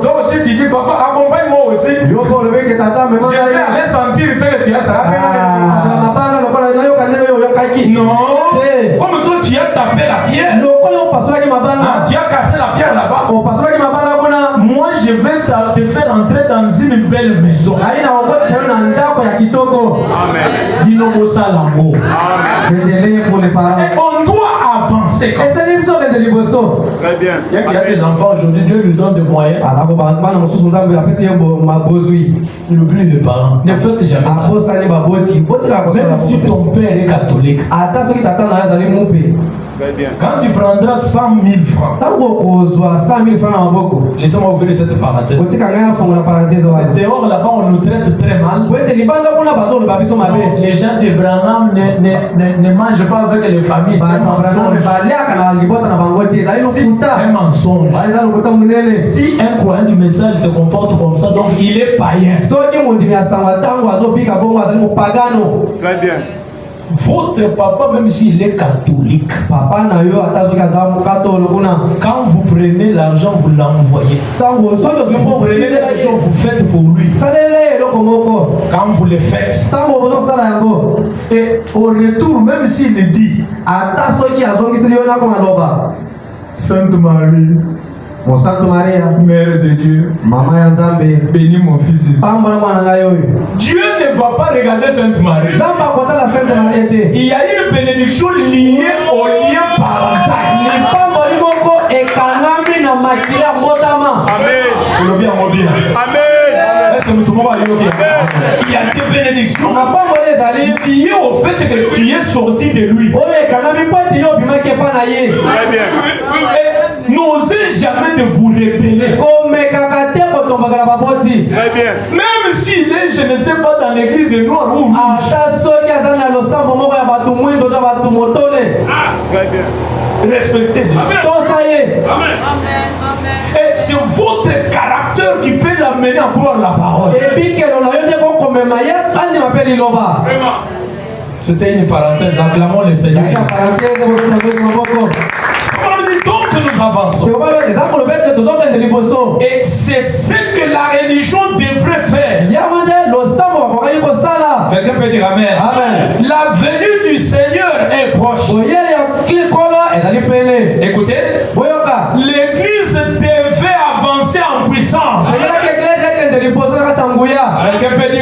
Toi aussi tu dis, papa, accompagne-moi aussi. Je vais aller sentir ce que tu as ça. Non. Comme toi tu as tapé la pierre. Tu as cassé la pierre là-bas. Moi je vais te faire entrer dans une belle maison. Amen. Dino Salamo. Faites-les pour les parents. On doit avancer. Très bien. Il y a des enfants aujourd'hui, Dieu lui donne des moyens. Il oublie les parents. Ne faites jamais ça. Même si ton père est catholique. Très bien. Quand tu prendras 100 000 francs. Laissez-moi ouvrir cette parenthèse. Dehors là-bas on nous traite très mal. Les gens de Branham ne mangent pas avec les familles. C'est un mensonge. Si un croyant du message se comporte comme ça, donc il est païen. Très bien. Votre papa, même s'il est catholique, quand vous prenez l'argent, vous l'envoyez. Vous prenez l'argent, vous faites pour lui. Quand vous le faites, et au retour, même s'il dit Sainte Marie, Mon Sainte Maria, Mère de Dieu, Maman Yanzambe, bénis mon fils ici. Dieu ne va pas regarder Sainte Marie. Il y a une bénédiction liée au lien parental. Amen. Est-ce que nous il y a des bénédictions liées au fait que tu es sorti de lui. Très bien. N'osez jamais de vous rébeller. Très bien. Même s'il est, je ne sais pas, dans l'église de noir ou rouge. Très bien. Respectez-le. Et c'est votre caractère qui peut l'amener à croire la parole. C'était une parenthèse, acclamons le Seigneur. Donc nous avançons. Et c'est ce que la religion devrait faire. Quelqu'un peut dire Amen. La venue du Seigneur est proche.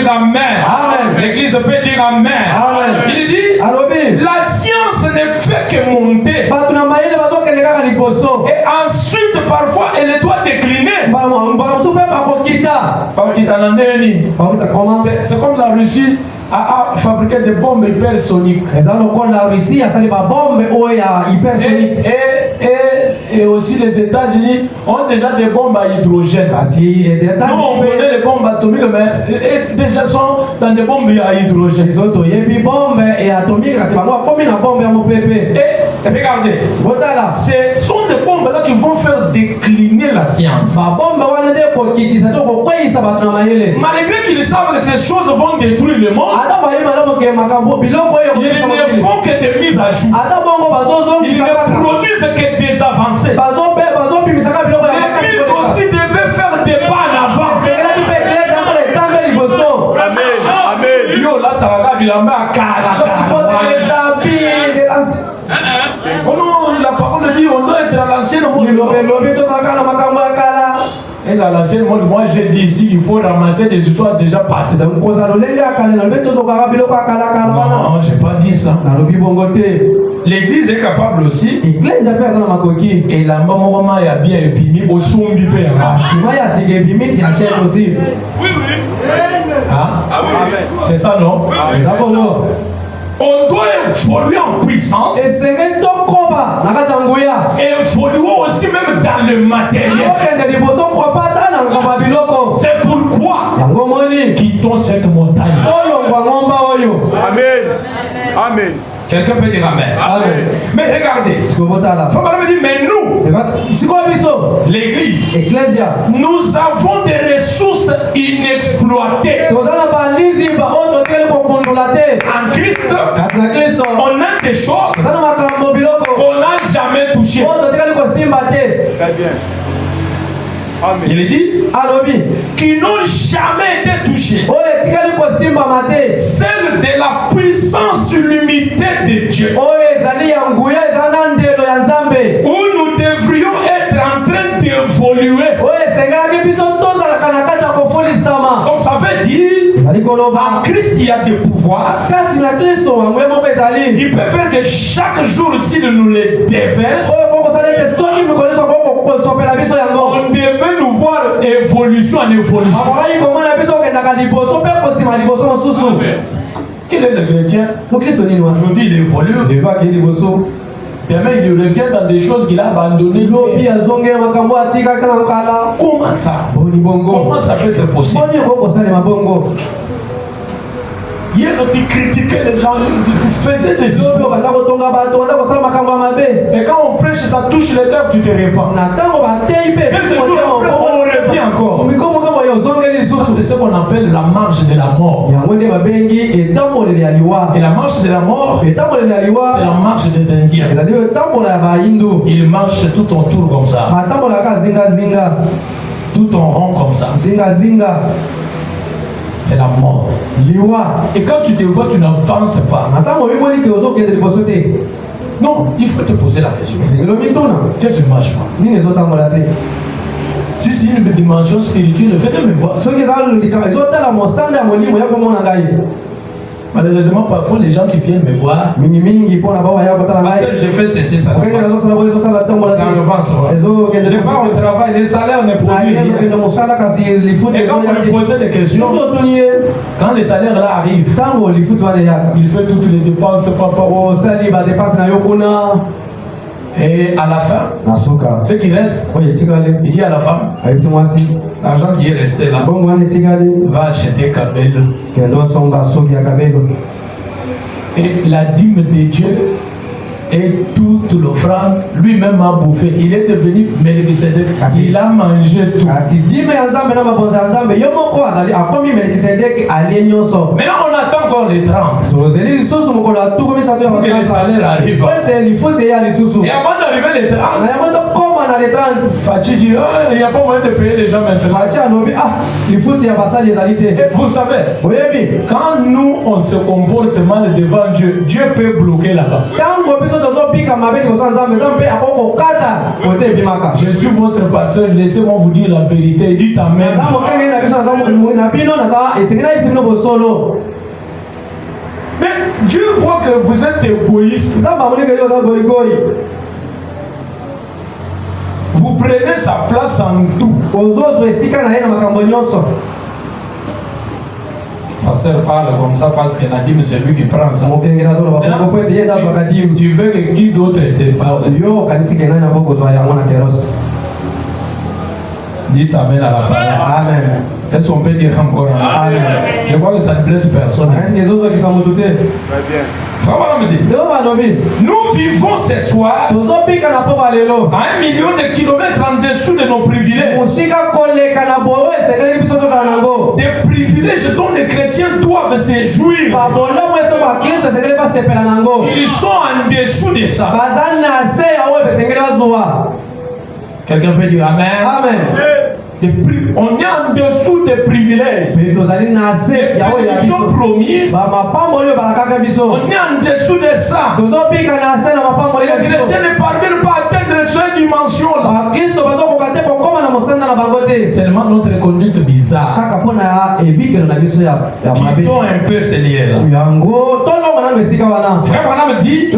amen. Amen. L'église peut dire amen. Amen. Il dit, Alobi. la science ne fait que monter. Bato na mayele bazokende kaka liboso. Et ensuite, parfois, elle doit décliner. Bamosupe bakokita. Bakokita na ndeni. Bakokita comment? C'est comme la Russie a fabriqué des bombes hypersoniques. Eza lokola la Russie asali ba bombe oyo ya hypersonique. Et aussi les États-Unis ont déjà des bombes à hydrogène. Nous on connaît les bombes atomiques, mais déjà sont dans des bombes à hydrogène. Ils ont toyebi bombe et atomique kasi bango akomi na bombe ya mopepe. Et regardez, ce sont des bombes là qui vont faire décliner la science. Malgré qu'ils savent que ces choses vont détruire le monde, ils ne font que des mises à jour. Ils ne produisent que des avancées. L'Église aussi devait faire des pas en avant. Amen. Yo là t'as bilamba kala. Oh non, la parole dit on doit être à l'ancienne monde. Et à l'ancienne monde, moi j'ai dit ici il faut ramasser des histoires déjà passées. Non, j'ai pas dit ça. L'église est capable aussi. Et la maman a bien épimé au sombi père. Oui, oui. Ah, c'est ça non? On doit évoluer en puissance. Évoluer aussi même dans le matériel. C'est pourquoi quittons cette montagne. Amen. Amen. Quelqu'un peut dire amen. Amen. Mais regardez. Fabien me dit, mais nous, l'église, nous avons des ressources inexploitées. En Christ, on a des choses qu'on n'a jamais touchées. Très bien. Amen. Il est dit qui n'ont jamais été touchés. Celle de la puissance illimitée de Dieu. Où nous devrions être en train d'évoluer. Donc ça veut dire en Christ il y a des pouvoirs. Il peut faire que chaque jour s'il nous les déverse, on devait nous voir évolution en évolution. Quel est ce chrétien? Aujourd'hui il évolue. Demain il revient dans des choses qu'il a abandonnées. Comment ça? Comment ça peut être possible? Hier, tu critiquais les gens, tu faisais des histoires. Et quand on prêche, ça touche les cœurs, tu te répands. Quelques jours après, on revient encore. Ça, c'est ce qu'on appelle la marche de la mort. Et la marche de la mort, c'est la marche des Indiens. Ils marchent tout en tour comme ça. Tout en rond comme ça. C'est la mort. Et quand tu te vois, tu n'avances pas. Non, il faut te poser la question. Qu'est-ce que je marche pas? Si c'est une dimension spirituelle, venez me voir. Malheureusement, parfois les gens qui viennent me voir, je fais ceci, ça avance. Je pars au travail, les salaires ne produisent rien. Et quand vous lui posez des questions, quand les salaires là arrivent, il fait toutes les dépenses, et à la fin, ce qui reste, il dit à la femme, l'argent qui est resté là, va acheter Kabel. Et la dîme de Dieu et toute l'offrande, lui-même a bouffé. Il est devenu Melchisedec. Il a mangé tout. Maintenant on attend encore les 30. Que les salaires arrivent. Et avant d'arriver les 30, les 30. Fatih dit, il n'y a pas moyen de payer les gens maintenant. Fatih a nommé, il faut y avoir ça des alités. Vous savez, Oui, oui. quand nous on se comporte mal devant Dieu, Dieu peut bloquer là-bas. Je suis votre pasteur, laissez-moi vous dire la vérité, dites Amen. Mais Dieu voit que vous êtes égoïste. Vous prenez sa place en tout. Pasteur parle comme ça parce que Nadim c'est lui qui prend ça. Tu veux que qui d'autre était pas? Dites Amen à la parole. Amen. Est-ce qu'on peut dire encore Amen? Je crois que ça ne blesse personne. Très bien. Nous vivons ce soir à 1 million de kilomètres en dessous de nos privilèges. Des privilèges dont les chrétiens doivent se jouir. Ils sont en dessous de ça. Quelqu'un peut dire Amen? Amen. On est en dessous des privilèges. Des bénédictions promises. On est en dessous de ça. Les chrétiens ne parviennent pas à atteindre cette dimension-là. Seulement notre conduite bizarre qui tont un peu ce lien-là. Frère Branham dit,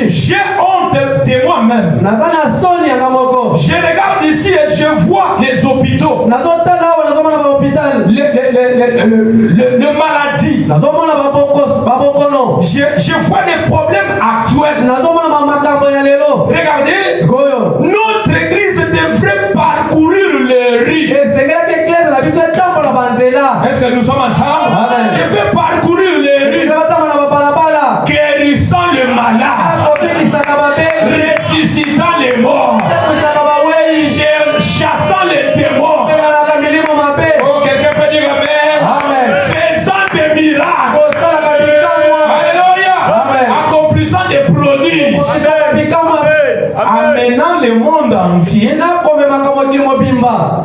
j'ai honte de moi-même. Je regarde ici et je vois les hôpitaux, le maladie. Je vois les problèmes actuels. Regardez, notre église devrait parcourir les rues. Est-ce que nous sommes ensemble? Elle devrait parcourir les rues, guérissant le malade, ressuscitant les morts, chassant les démons. Oh, quelqu'un peut dire Amen? Faisant des miracles. Alléluia. Accomplissant des prodiges. Amenant le monde entier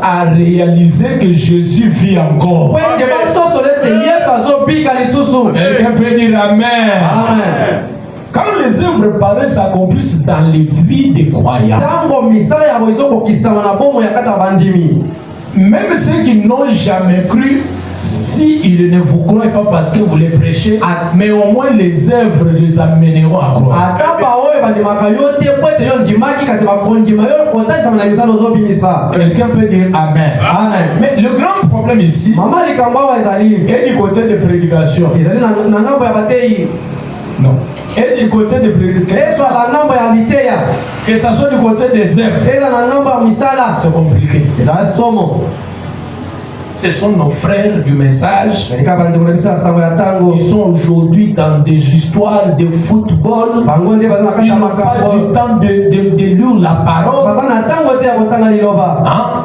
à réaliser que Jésus vit encore. Quelqu'un peut dire Amen? Quand les œuvres pareilles s'accomplissent dans les vies des croyants, même ceux qui n'ont jamais cru, s'ils ne vous croient pas parce que vous les prêchez, mais au moins les œuvres les amèneront à croire. Quelqu'un peut dire Amen? Mais le grand problème ici est du côté de prédication. Non. Et du côté de prédication, que ce soit du côté des œuvres, c'est compliqué. Ce sont nos frères du message qui sont aujourd'hui dans des histoires de football. Ils n'ont pas du temps de lire la parole.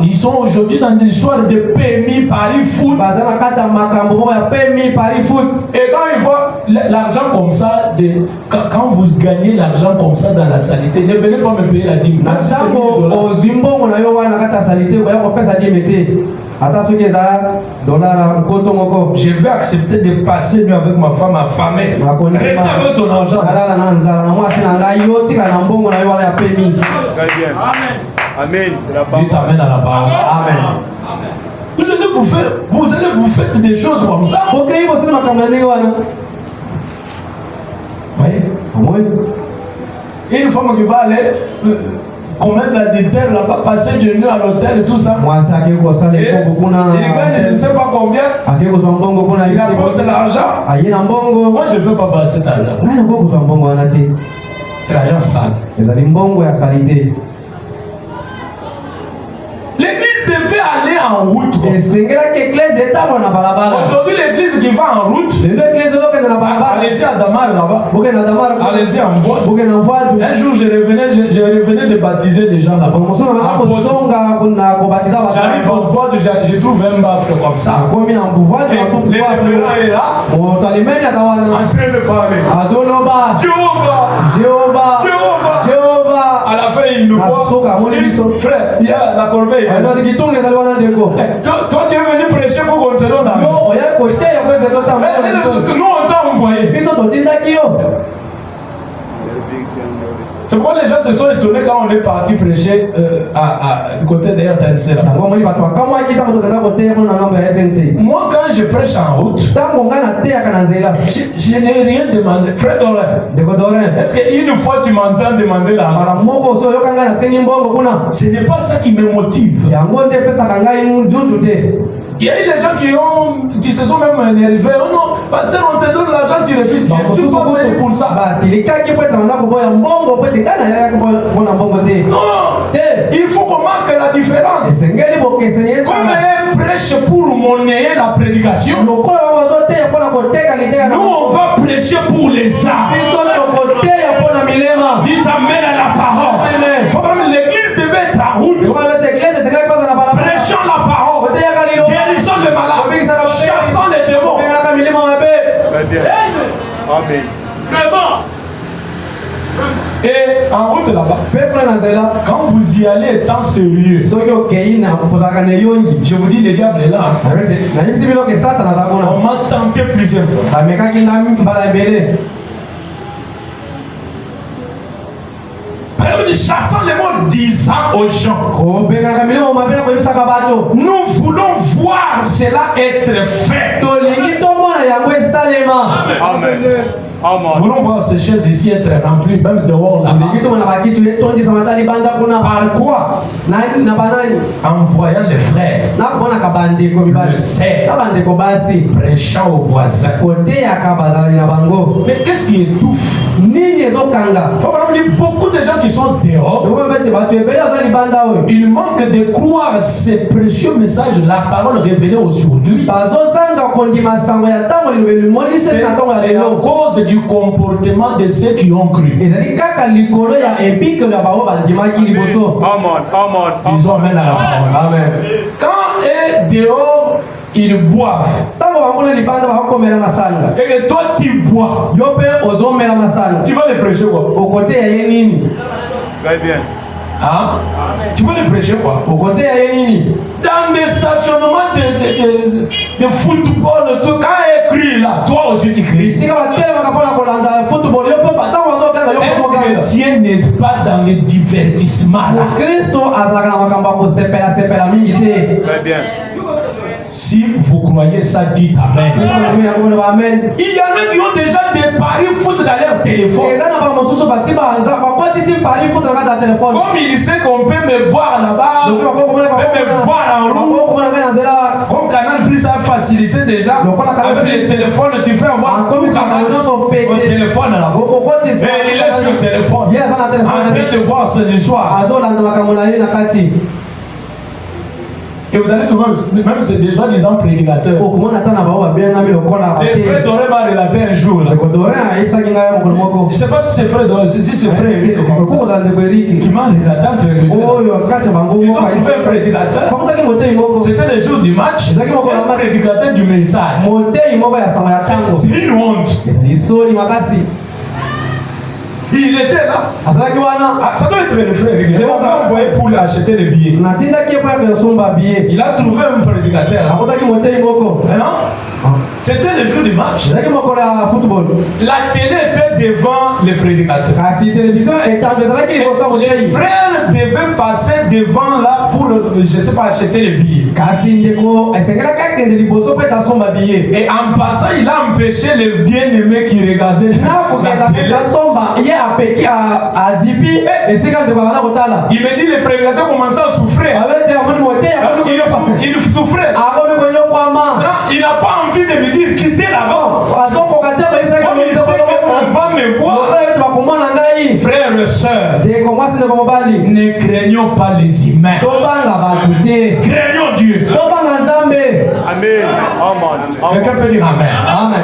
Ils sont aujourd'hui dans des histoires de PMI Paris Foot. Et quand ils voient l'argent comme ça, quand vous gagnez l'argent comme ça dans la saleté, ne venez pas me payer la dîme. Je vais accepter de passer nuit avec ma femme affamée. Reste avec ton argent. Amen. Dites Amen à la parole. Amen. Vous allez vous faire des choses comme ça. Voyez? Une femme qui va aller commettre l'adultère là-bas, passer de nuit à l'hôtel et tout ça. Il gagne je ne sais pas combien. Il apporte l'argent. Moi je ne peux pas passer cet argent. C'est l'argent sale. L'église devait aller en route. Aujourd'hui l'église qui va en route, allez-y à Damar là-bas, allez-y en voie. Un jour je revenais de baptiser des gens là-bas. J'arrive en voie, je trouve un baffle comme ça. Les référents est là, en train de parler. Jéhovah. À la fin il me voit. Frère, il y a la corbeille. Toi, tu es venu prêcher pour qu'on te donne l'argent. Nous, on t'a envoyé. C'est pourquoi les gens se sont étonnés quand on est parti prêcher du côté de RTNC. Moi, quand je prêche en route, je n'ai rien demandé. Frère Dorin, est-ce qu'une fois tu m'entends demander l'argent? Ce n'est pas ça qui me motive. Il y a eu des gens qui se sont même énervés. Oh non, pasteur, on te donne l'argent, tu refuses. Je ne suis pas payé pour ça. Non, il faut qu'on marque la différence. Comme un prêche pour monnayer la prédication, nous on va prêcher pour les âmes. Dites amen à la parole. L'église devait être en route. Prêchons la parole. Guérissons les malades. Chassons les démons. Très bien. Amen. Vraiment. Et en route là-bas, quand vous y allez étant sérieux, je vous dis, le diable est là. On m'a tenté plusieurs fois. Chassant les mots, disant aux gens, nous voulons voir cela être fait. Amen. Nous voulons voir ces chaises ici être remplies, même dehors là-bas. Par quoi? En voyant les frères, le sert, prêchant aux voisins. Mais qu'est-ce qui étouffe? Beaucoup de gens qui sont dehors, il manque de croire ces précieux messages, la parole révélée aujourd'hui. C'est la cause du comportement de ceux qui ont cru. Ils ont amené à la parole. Amen. Quand est dehors, ils boivent. Et que toi tu bois, tu vas les prêcher quoi? Très bien. Hein? Tu vas les prêcher quoi? Dans des stationnements de football, quand il crie là, toi aussi tu cries. Un chrétien n'est pas dans le divertissement là. Très bien. Si vous croyez ça, dites amen. Il y en a qui ont déjà des paris foot dans leur téléphone. Comme il sait qu'on peut me voir là-bas, on peut me voir en route. Comme Canal Plus a facilité déjà, avec les téléphones, tu peux avoir ton téléphone là. Et il est sur le téléphone, en train de voir ce soir. Et vous allez trouver, même c'est des soi-disant prédicateurs. Les frères Doré m'a relaté un jour. Là. Je ne sais pas si c'est frère Doré, si c'est frère Eric qui m'a relaté entre les deux. Ils ont trouvé un prédicateur. C'était le jour du match. Un prédicateur du message. C'est une honte. Il était là. Ça doit être le frère. Je l'ai envoyé pour lui acheter les billets. Il a trouvé un prédicateur. Non? C'était le jour du match. La télé était devant le prédicateur. Les frères devaient passer devant là pour, je ne sais pas, acheter les billets. Et en passant, il a empêché les bien-aimés qui regardaient la télé. Il me dit, le prédicateur commençait à souffrir. Il souffrait. Il n'a pas envie de me dire quitter là-bas. Comme il sait qu'on va me voir. Frères et sœurs, ne craignons pas les humains. Craignons Dieu. Amen. Quelqu'un peut dire amen.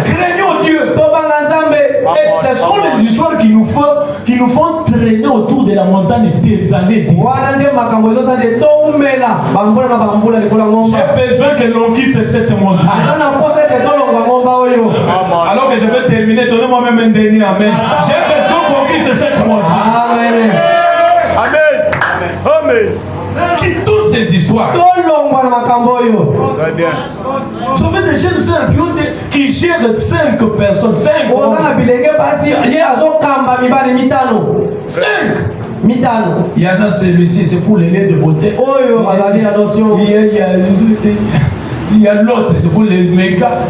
Craignons Dieu. Et ce sont les histoires qui nous font traîner autour de la montagne des années. J'ai besoin que l'on quitte cette montagne. Alors que je vais terminer, donnez-moi même un dernier amen. J'ai besoin qu'on quitte cette montagne. Amen. bien. Vous avez des jeunes sœurs qui gèrent 5 personnes. 5. 5. Il y en a celui-ci, c'est pour les laits de beauté. Il y a l'autre, c'est pour les mégas.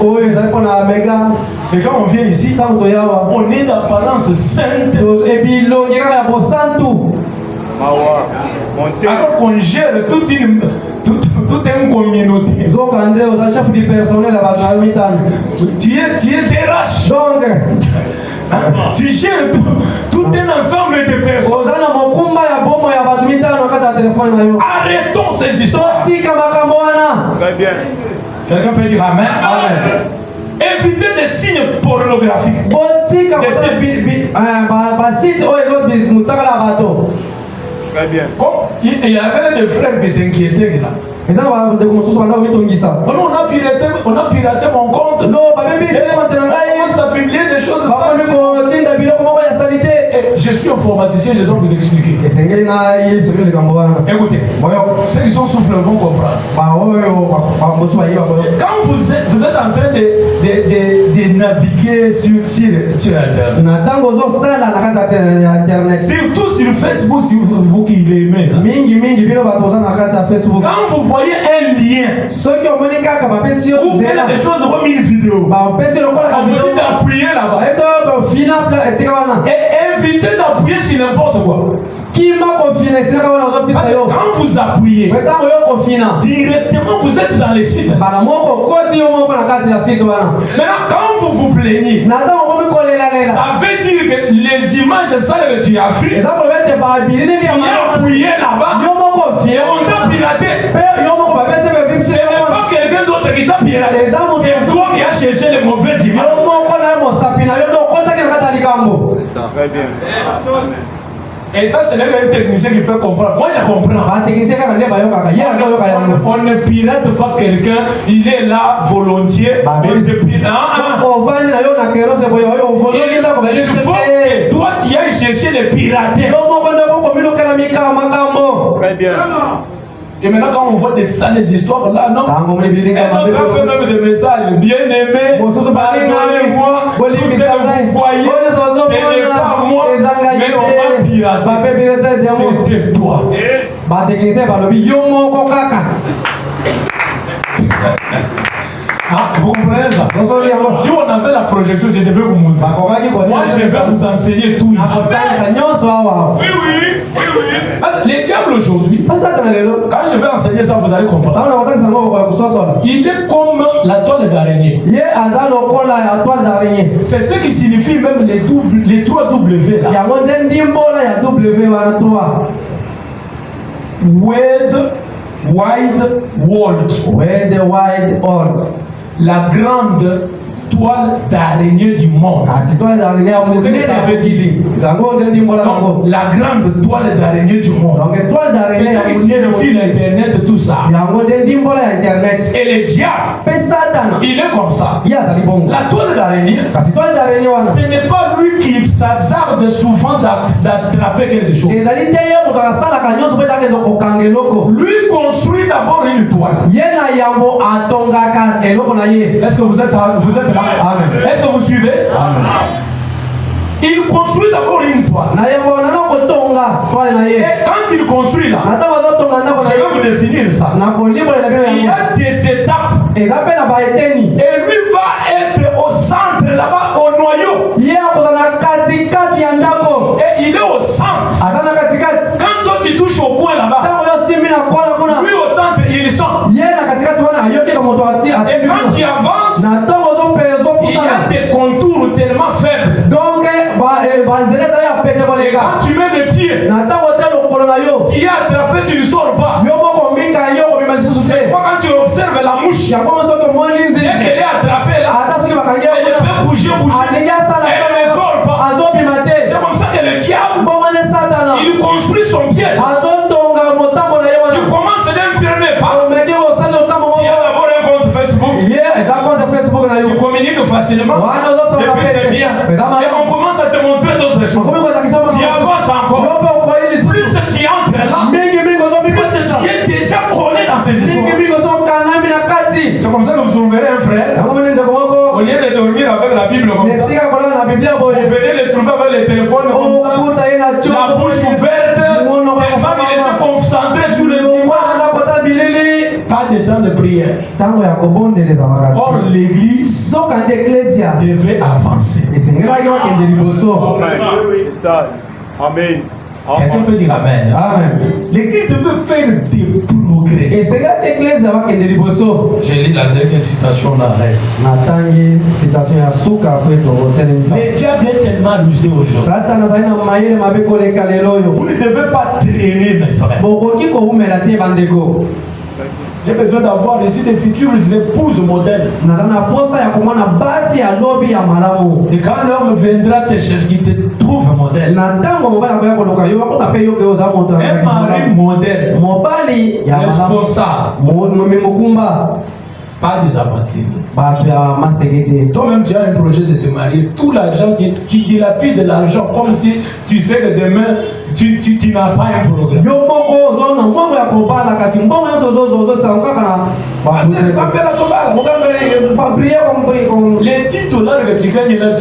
Et quand on vient ici, on est d'apparence sainte. Alors qu'on gère toute une communauté. Tu es DRH. Donc, tu gères tout un ensemble de personnes. Arrêtons ces histoires. Très bien. Quelqu'un peut dire Amen. Amen. Évitez des signes pornographiques. Très bien. Il y avait des frères qui s'inquiétaient là. On a piraté mon compte. On commence à publier des choses. Je suis informaticien, je dois vous expliquer. Écoutez, ceux qui sont soufflés vont comprendre. Quand vous êtes en train de naviguer sur Internet, surtout sur Facebook, si vous qui l'aimez, quand vous voyez un lien, ou bien des choses comme une vidéo, on vous dit d'appuyer là-bas. Et évitez d'appuyer sur n'importe quoi. Quand vous appuyez, directement vous êtes dans les sites. Maintenant, quand vous vous plaignez, ça veut dire que les images sales que tu as vues, tu as appuyé là-bas, et on t'a piraté. Ce n'est pas quelqu'un d'autre qui t'a piraté, c'est toi qui as cherché les mauvaises images. C'est ça. Très bien. Et ça, ce n'est qu'un technicien qui peut comprendre. Moi, je comprends. On ne pirate pas quelqu'un, il est là volontiers. Il faut que toi, tu ailles chercher les pirater. Très bien. Et maintenant, quand on voit des histoires là, non. On a fait même des messages. Bien aimé, pardonnez-moi, tout ce que vous voyez, ce n'est pas moi, mais on m'a piraté. C'était toi. Vous comprenez ça? Si on avait la projection, je devais vous montrer. Moi, je vais vous enseigner tout ici. Oui. Les diables aujourd'hui, quand je vais enseigner ça, vous allez comprendre. Il est comme la toile d'araignée. C'est ce qui signifie même les 3 W là. Wide world. La grande toile d'araignée du monde. C'est ce que ça veut dire. La grande toile d'araignée du monde. C'est ça qui signifie l'internet, tout ça. Et le diable, il est comme ça. La toile d'araignée, ce n'est pas lui qui s'hazarde souvent d'attraper quelque chose. Lui construit d'abord une toile. Est-ce que vous êtes là? Amen. Est-ce que vous suivez? Amen. Il construit d'abord une toile. Et quand il construit là, je vais vous définir ça. Il y a des étapes. Et lui va être au centre là-bas, au noyau. Et il est au centre. Quand toi tu touches au coin là-bas, lui au centre, il sent. Et quand tu avances, il y a des contours tellement faibles. Donc, quand tu mets le pied, tu es attrapé, tu ne sors pas. C'est quoi quand tu observes la mouche? Dès qu'elle est attrapée là, elle peut bouger. Elle ne sort pas. C'est comme ça que le diable, il construit son piège. Tu commences d'un premier pas. Tu as d'abord un compte Facebook. Tu communiques facilement. Et puis c'est bien. Et on commence à te montrer d'autres choses. Tu avances encore. Plus tu entres là, plus tu es déjà collé dans ces histoires. C'est la bouche ouverte, tellement il était concentré sur les images. Pas de temps de prière. Or, l'église devait avancer. Amen. Quelqu'un peut dire Amen. Amen. L'église devait faire des progrès. J'ai lu la dernière citation, on arrête. Le diable est tellement rusé aujourd'hui. Vous ne devez pas traîner, mes frères. J'ai besoin d'avoir ici des futures épouses modèles. Et quand l'homme viendra te chercher, il te trouve un modèle. Un mari modèle. Responsable. Pas des aventures. Toi-même, tu as un projet de te marier. Tout l'argent, tu dilapides de l'argent comme si tu sais que demain, tu n'as pas un programme. Les 10 dollars que tu gagnes là,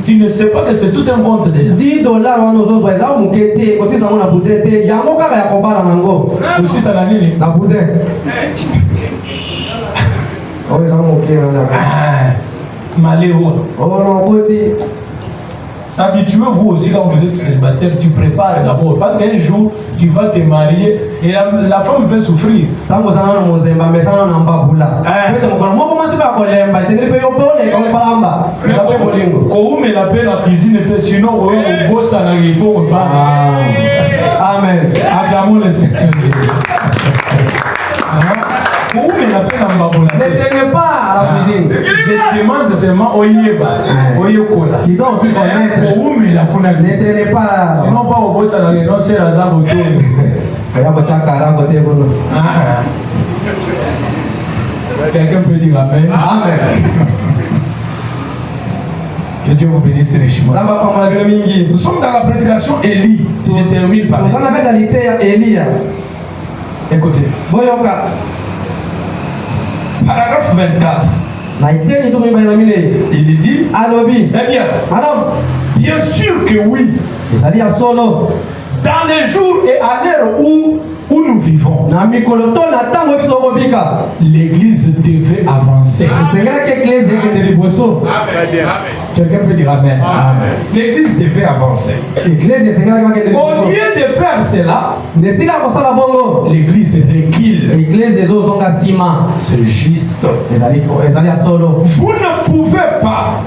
tu ne sais pas que c'est tout un compte déjà. 10 dollars, aussi ça n'a rien. Malheureux. Habituez-vous aussi quand vous êtes célibataire, tu prépares d'abord. Parce qu'un jour, tu vas te marier et la femme peut souffrir. La cuisine était sinon, il faut Amen. Acclamons le Seigneur. Ne traînez pas à la cuisine. Je demande seulement au Yeba. Tu dois aussi connaître. Ne traînez pas. Sinon, pas au boss à la réunion, c'est la zabo. Quelqu'un peut dire Amen. Amen. Que Dieu vous bénisse richement. Nous sommes dans la prédication Élie. Je termine par ça. Écoutez. Paragraphe 24. Il dit, eh bien, bien sûr que oui. Dans les jours et à l'heure où nous vivons, l'église devait avancer. Quelqu'un peut dire Amen. L'église devait avancer. Au lieu de faire cela, l'église recule. C'est juste. Vous ne pouvez pas.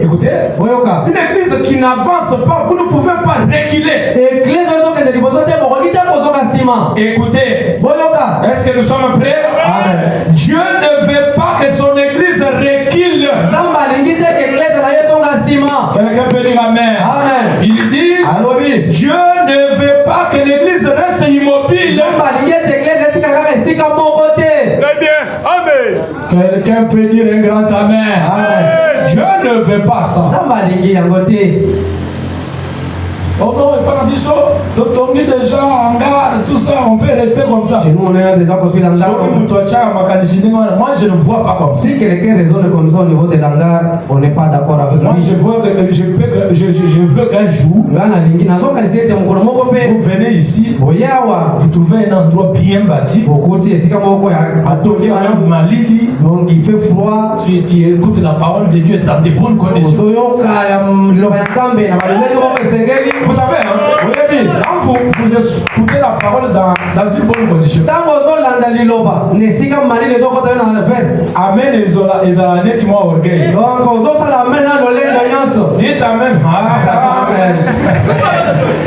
Écoutez, une église qui n'avance pas, vous ne pouvez pas reculer. Écoutez, est-ce que nous sommes prêts? Amen. Dieu ne veut pas que son église recule. Quelqu'un peut dire Amen. Amen. Il dit, Dieu ne veut pas que l'église reste immobile. Très bien. Amen. Quelqu'un peut dire un grand Amen. Amen. Dieu ne veut pas ça. Oh non, et par exemple, Totongi déjà en gare, tout ça, on peut rester comme ça. Sinon, on est déjà construit l'hangar. Moi, je ne vois pas comme ça. Si quelqu'un raisonne comme ça au niveau de l'hangar, on n'est pas d'accord avec moi, lui. je veux qu'un jour, vous venez ici, vous trouvez un endroit bien bâti. Malili, donc il fait froid. Tu écoutes la parole de Dieu dans de bonnes conditions. Vous savez, hein, quand vous écoutez la parole dans une bonne condition, Amen, ils ont nettement orgueil. Dites Amen.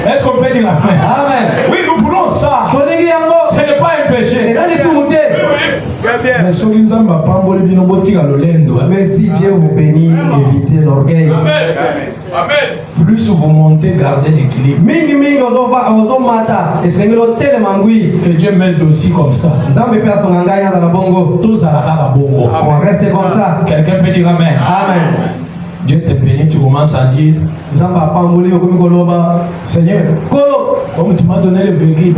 Est-ce qu'on peut dire Amen? Amen. Oui, nous voulons ça. Ce n'est pas un péché. Mais si Dieu vous bénit, évitez l'orgueil. Amen. Plus vous montez, gardez l'équilibre. Que Dieu m'aide aussi comme ça. Tous à la bongo. On reste comme ça. Quelqu'un peut dire Amen. Amen. Dieu te bénit, tu commences à dire, Seigneur, Comme tu m'as donné le véhicule,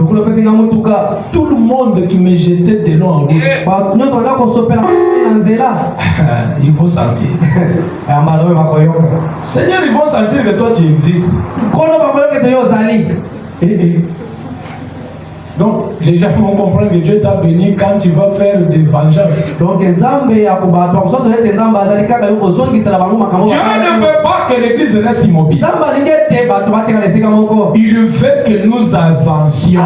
tout le monde qui me jetait de l'eau en route, il faut sentir. Seigneur, ils vont sentir que toi tu existes. Donc, les gens vont comprendre que Dieu t'a béni quand tu vas faire des vengeances. Donc, Dieu ne veut pas que l'église reste immobile. Il veut que nous avancions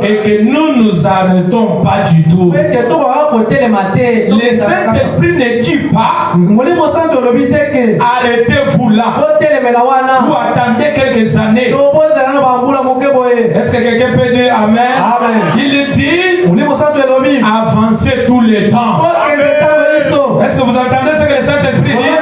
et que nous nous arrêtons pas du tout. Le Saint-Esprit ne dit pas arrêtez-vous là ou attendez quelques années. Est-ce que quelqu'un peut dire Amen? Amen. Il dit avancez tout le temps. Est-ce que vous entendez ce que le Saint-Esprit dit?